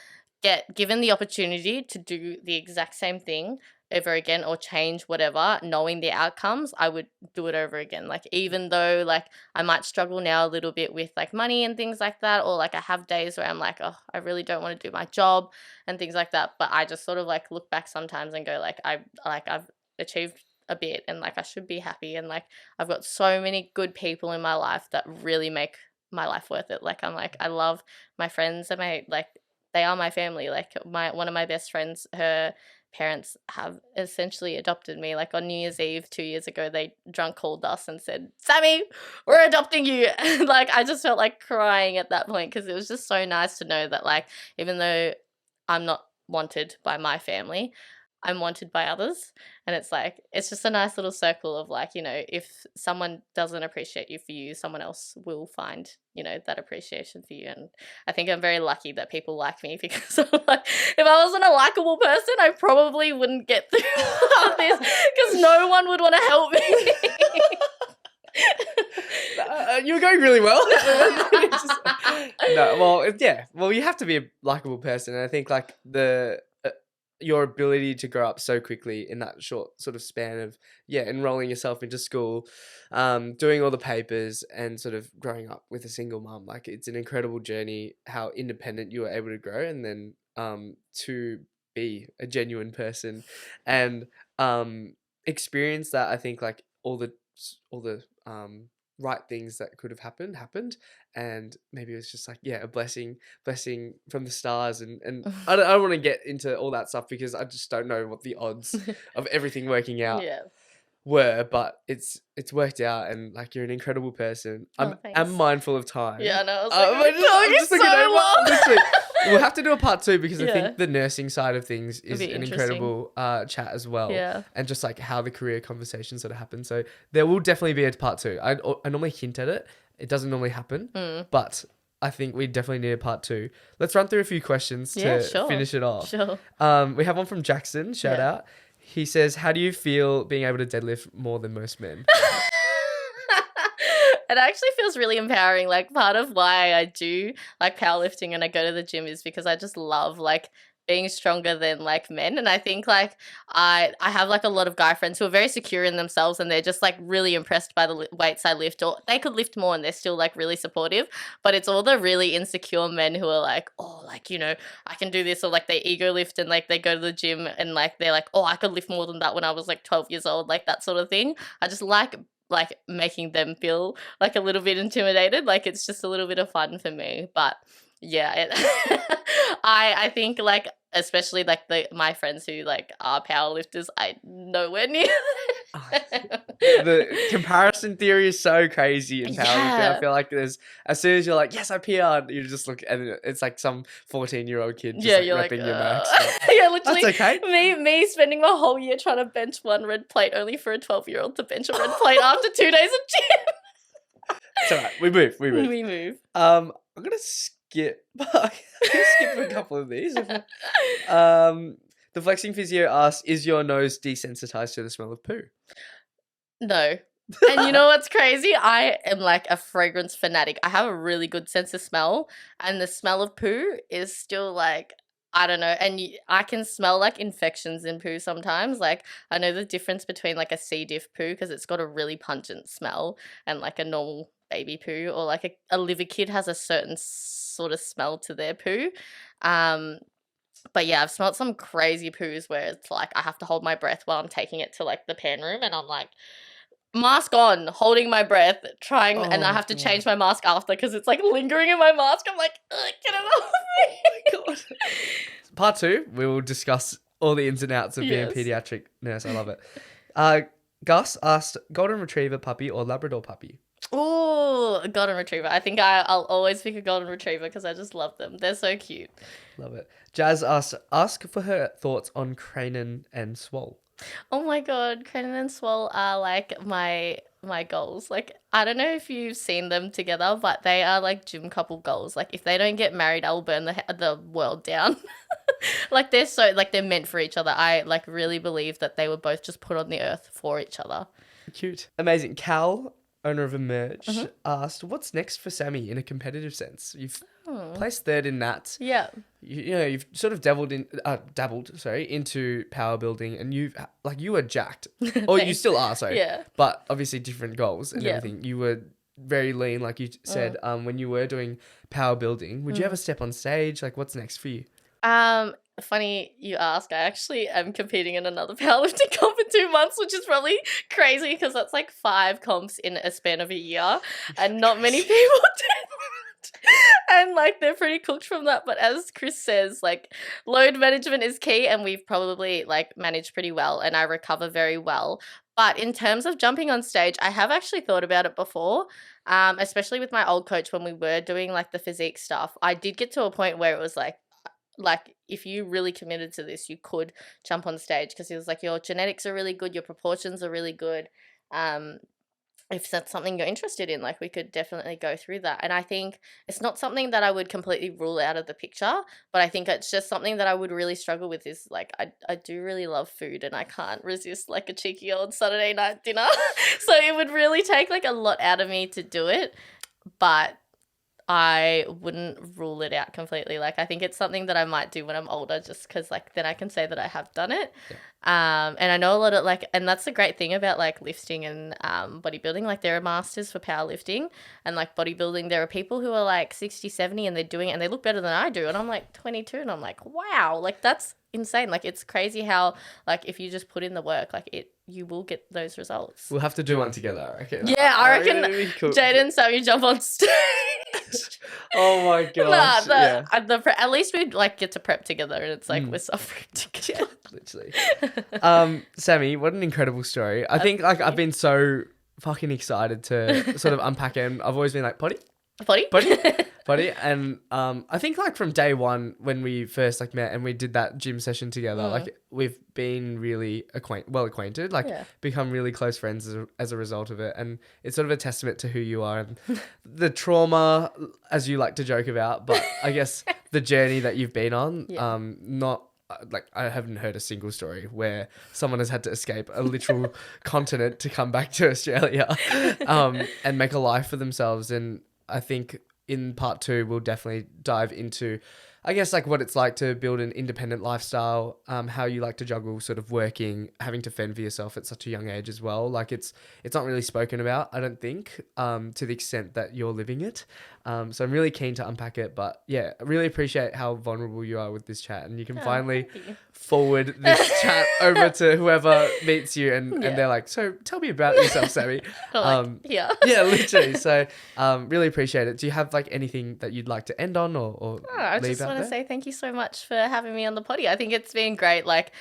get given the opportunity to do the exact same thing ever again or change whatever, knowing the outcomes, I would do it over again. Like even though like I might struggle now a little bit with like money and things like that, or like I have days where I'm like, oh, I really don't want to do my job and things like that. But I just sort of like look back sometimes and go like I've achieved a bit, and like I should be happy, and like I've got so many good people in my life that really make my life worth it. Like I'm like, I love my friends and they are my family. Like one of my best friends, her parents have essentially adopted me. Like on New Year's Eve 2 years ago, they drunk called us and said, Sammy, we're adopting you. And like I just felt like crying at that point, because it was just so nice to know that like even though I'm not wanted by my family, I'm wanted by others. And it's like, it's just a nice little circle of like, you know, if someone doesn't appreciate you for you, someone else will find, you know, that appreciation for you. And I think I'm very lucky that people like me, because I'm like, if I wasn't a likable person, I probably wouldn't get through all this, because no one would want to help me. You're going really well. Well, you have to be a likable person, and I think like your ability to grow up so quickly in that short sort of span of enrolling yourself into school, doing all the papers, and sort of growing up with a single mum, like it's an incredible journey how independent you were able to grow, and then to be a genuine person and experience that. I think like all the right things that could have happened, and maybe it was just like a blessing from the stars, and I don't want to get into all that stuff because I just don't know what the odds of everything working out were, but it's worked out, and like you're an incredible person. I'm mindful of time. Yeah, no, I was like, so long. Literally. We'll have to do a part 2 because I think the nursing side of things is an incredible chat as well. Yeah. And just like how the career conversation sort of happens. So there will definitely be a part 2. I normally hint at it. It doesn't normally happen. But I think we definitely need a part 2. Let's run through a few questions to finish it off. Sure. We have one from Jackson. Shout out. He says, how do you feel being able to deadlift more than most men? It actually feels really empowering. Like part of why I do like powerlifting and I go to the gym is because I just love like being stronger than like men. And I think like I have like a lot of guy friends who are very secure in themselves and they're just like really impressed by the weights I lift, or they could lift more and they're still like really supportive. But it's all the really insecure men who are like, oh, like, you know, I can do this, or like they ego lift and like they go to the gym and like they're like, oh, I could lift more than that when I was like 12 years old, like that sort of thing. I just like making them feel like a little bit intimidated. Like it's just a little bit of fun for me. But yeah, I think like especially like my friends who like are powerlifters, I nowhere near. The comparison theory is so crazy in powerlifting. Yeah. I feel like there's, as soon as you're like, yes, I PR'd, you just look and it's like some 14-year-old kid just you're like repping your max. Yeah, literally. That's okay. Me spending my whole year trying to bench one red plate only for a 12-year-old to bench a red plate after 2 days of gym. It's all right. We move. We move. I'm gonna skip. Skip a couple of these. The flexing physio asks, "Is your nose desensitized to the smell of poo?" No. And you know what's crazy? I am like a fragrance fanatic. I have a really good sense of smell, and the smell of poo is still like, I don't know. And I can smell like infections in poo sometimes. Like I know the difference between like a C. diff poo because it's got a really pungent smell, and like a normal baby poo, or like a liver kid has a certain sort of smell to their poo. But yeah, I've smelled some crazy poos where it's like I have to hold my breath while I'm taking it to like the pan room, and I'm like mask on, holding my breath, trying, and I have to change my mask after because it's like lingering in my mask. I'm like, get it off me. Oh my God. Part 2, we will discuss all the ins and outs of being a pediatric nurse. I love it. Gus asked, golden retriever puppy or Labrador puppy? Oh, a golden retriever. I think I'll always pick a golden retriever because I just love them. They're so cute. Love it. Jazz asked, ask for her thoughts on Cranen and Swole. Oh my God, Cranen and Swole are like my goals. Like I don't know if you've seen them together, but they are like gym couple goals. Like if they don't get married, I will burn the world down. Like they're so like they're meant for each other. I like really believe that they were both just put on the earth for each other. Cute. Amazing. Cal, owner of Emerge, asked, what's next for Sammy in a competitive sense? You've placed third in that. Yeah. You know, you've sort of dabbled into power building, and you were jacked. Or you still are, sorry. Yeah. But obviously different goals and everything. You were very lean, like you said, when you were doing power building. Would you ever step on stage? Like, what's next for you? Funny you ask. I actually am competing in another powerlifting comp in 2 months, which is probably crazy because that's like 5 comps in a span of a year, and not many people do that. And like they're pretty cooked from that. But as Chris says, like load management is key, and we've probably like managed pretty well, and I recover very well. But in terms of jumping on stage, I have actually thought about it before, especially with my old coach when we were doing like the physique stuff. I did get to a point where it was like if you really committed to this, you could jump on stage, because he was like, your genetics are really good, your proportions are really good. If that's something you're interested in, like we could definitely go through that. And I think it's not something that I would completely rule out of the picture, but I think it's just something that I would really struggle with is like I do really love food, and I can't resist like a cheeky old Saturday night dinner. So it would really take like a lot out of me to do it, but I wouldn't rule it out completely. Like I think it's something that I might do when I'm older, just because like then I can say that I have done it. And I know a lot of like, and that's the great thing about like lifting and bodybuilding. Like there are masters for powerlifting, and like bodybuilding, there are people who are like 60, 70 and they're doing it and they look better than I do. And I'm like 22 and I'm like, wow, like that's insane. Like it's crazy how like if you just put in the work, like you will get those results. We'll have to do one together, I reckon. Yeah, I reckon Jade and Sammy jump on stage. Oh my gosh. At least we like get to prep together, and it's like we're suffering together. Literally. Sammy, what an incredible story. I think like I've been so fucking excited to sort of unpack it, and I've always been like, potty. And I think like from day one when we first like met and we did that gym session together, like we've been really well acquainted, like become really close friends as a result of it. And it's sort of a testament to who you are and the trauma, as you like to joke about, but I guess the journey that you've been on, not like I haven't heard a single story where someone has had to escape a literal continent to come back to Australia and make a life for themselves. And I think in part 2, we'll definitely dive into, I guess, like what it's like to build an independent lifestyle, how you like to juggle sort of working, having to fend for yourself at such a young age as well. Like it's not really spoken about, I don't think, to the extent that you're living it. So I'm really keen to unpack it. But yeah, I really appreciate how vulnerable you are with this chat. And you can finally forward this chat over to whoever meets you and they're like, so tell me about yourself, Sammy. Yeah, literally. So really appreciate it. Do you have like anything that you'd like to end on or I leave just out want to there? say thank you so much for having me on the potty. I think it's been great. Like,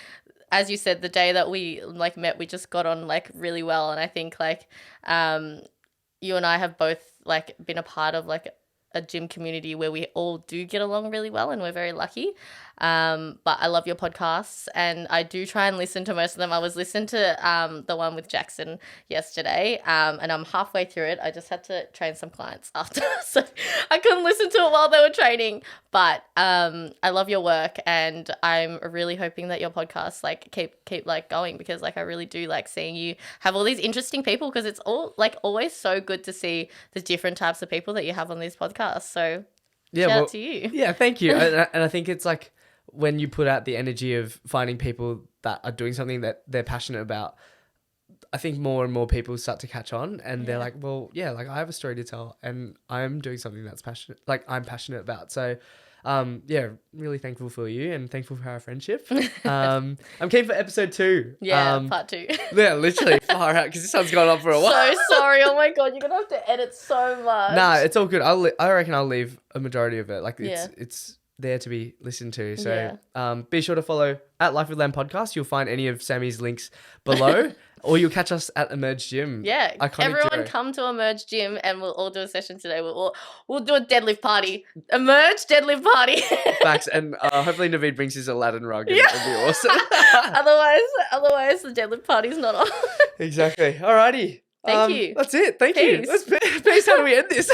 as you said, the day that we like met, we just got on like really well. And I think like you and I have both like been a part of like a gym community where we all do get along really well, and we're very lucky. But I love your podcasts, and I do try and listen to most of them. I was listening to the one with Jackson yesterday, and I'm halfway through it. I just had to train some clients after, so I couldn't listen to it while they were training. But I love your work, and I'm really hoping that your podcasts like keep like going, because like I really do like seeing you have all these interesting people, because it's all like always so good to see the different types of people that you have on these podcasts. So shout out to you. Yeah, thank you. And I think it's like when you put out the energy of finding people that are doing something that they're passionate about, I think more and more people start to catch on, and they're like, well, yeah, like I have a story to tell and I'm doing something that's I'm passionate about. So yeah, really thankful for you and thankful for our friendship. I'm keen for episode 2. Yeah, part 2. Yeah, literally far out, because this one's gone on for a while. So sorry. Oh my God, you're going to have to edit so much. Nah, it's all good. I reckon I'll leave a majority of it. Like it's there to be listened to. So be sure to follow at Life With Lam podcast. You'll find any of Sammy's links below, or you'll catch us at Emerge Gym. Yeah, Iconic everyone duo. Come to Emerge Gym, and we'll all do a session today. We'll do a deadlift party. Emerge deadlift party. Facts, and hopefully Naveed brings his Aladdin rug, and it'll be awesome. otherwise the deadlift party's not on. Exactly. Alrighty. Thank you. That's it. Thank you. Peace. Peace. How do we end this?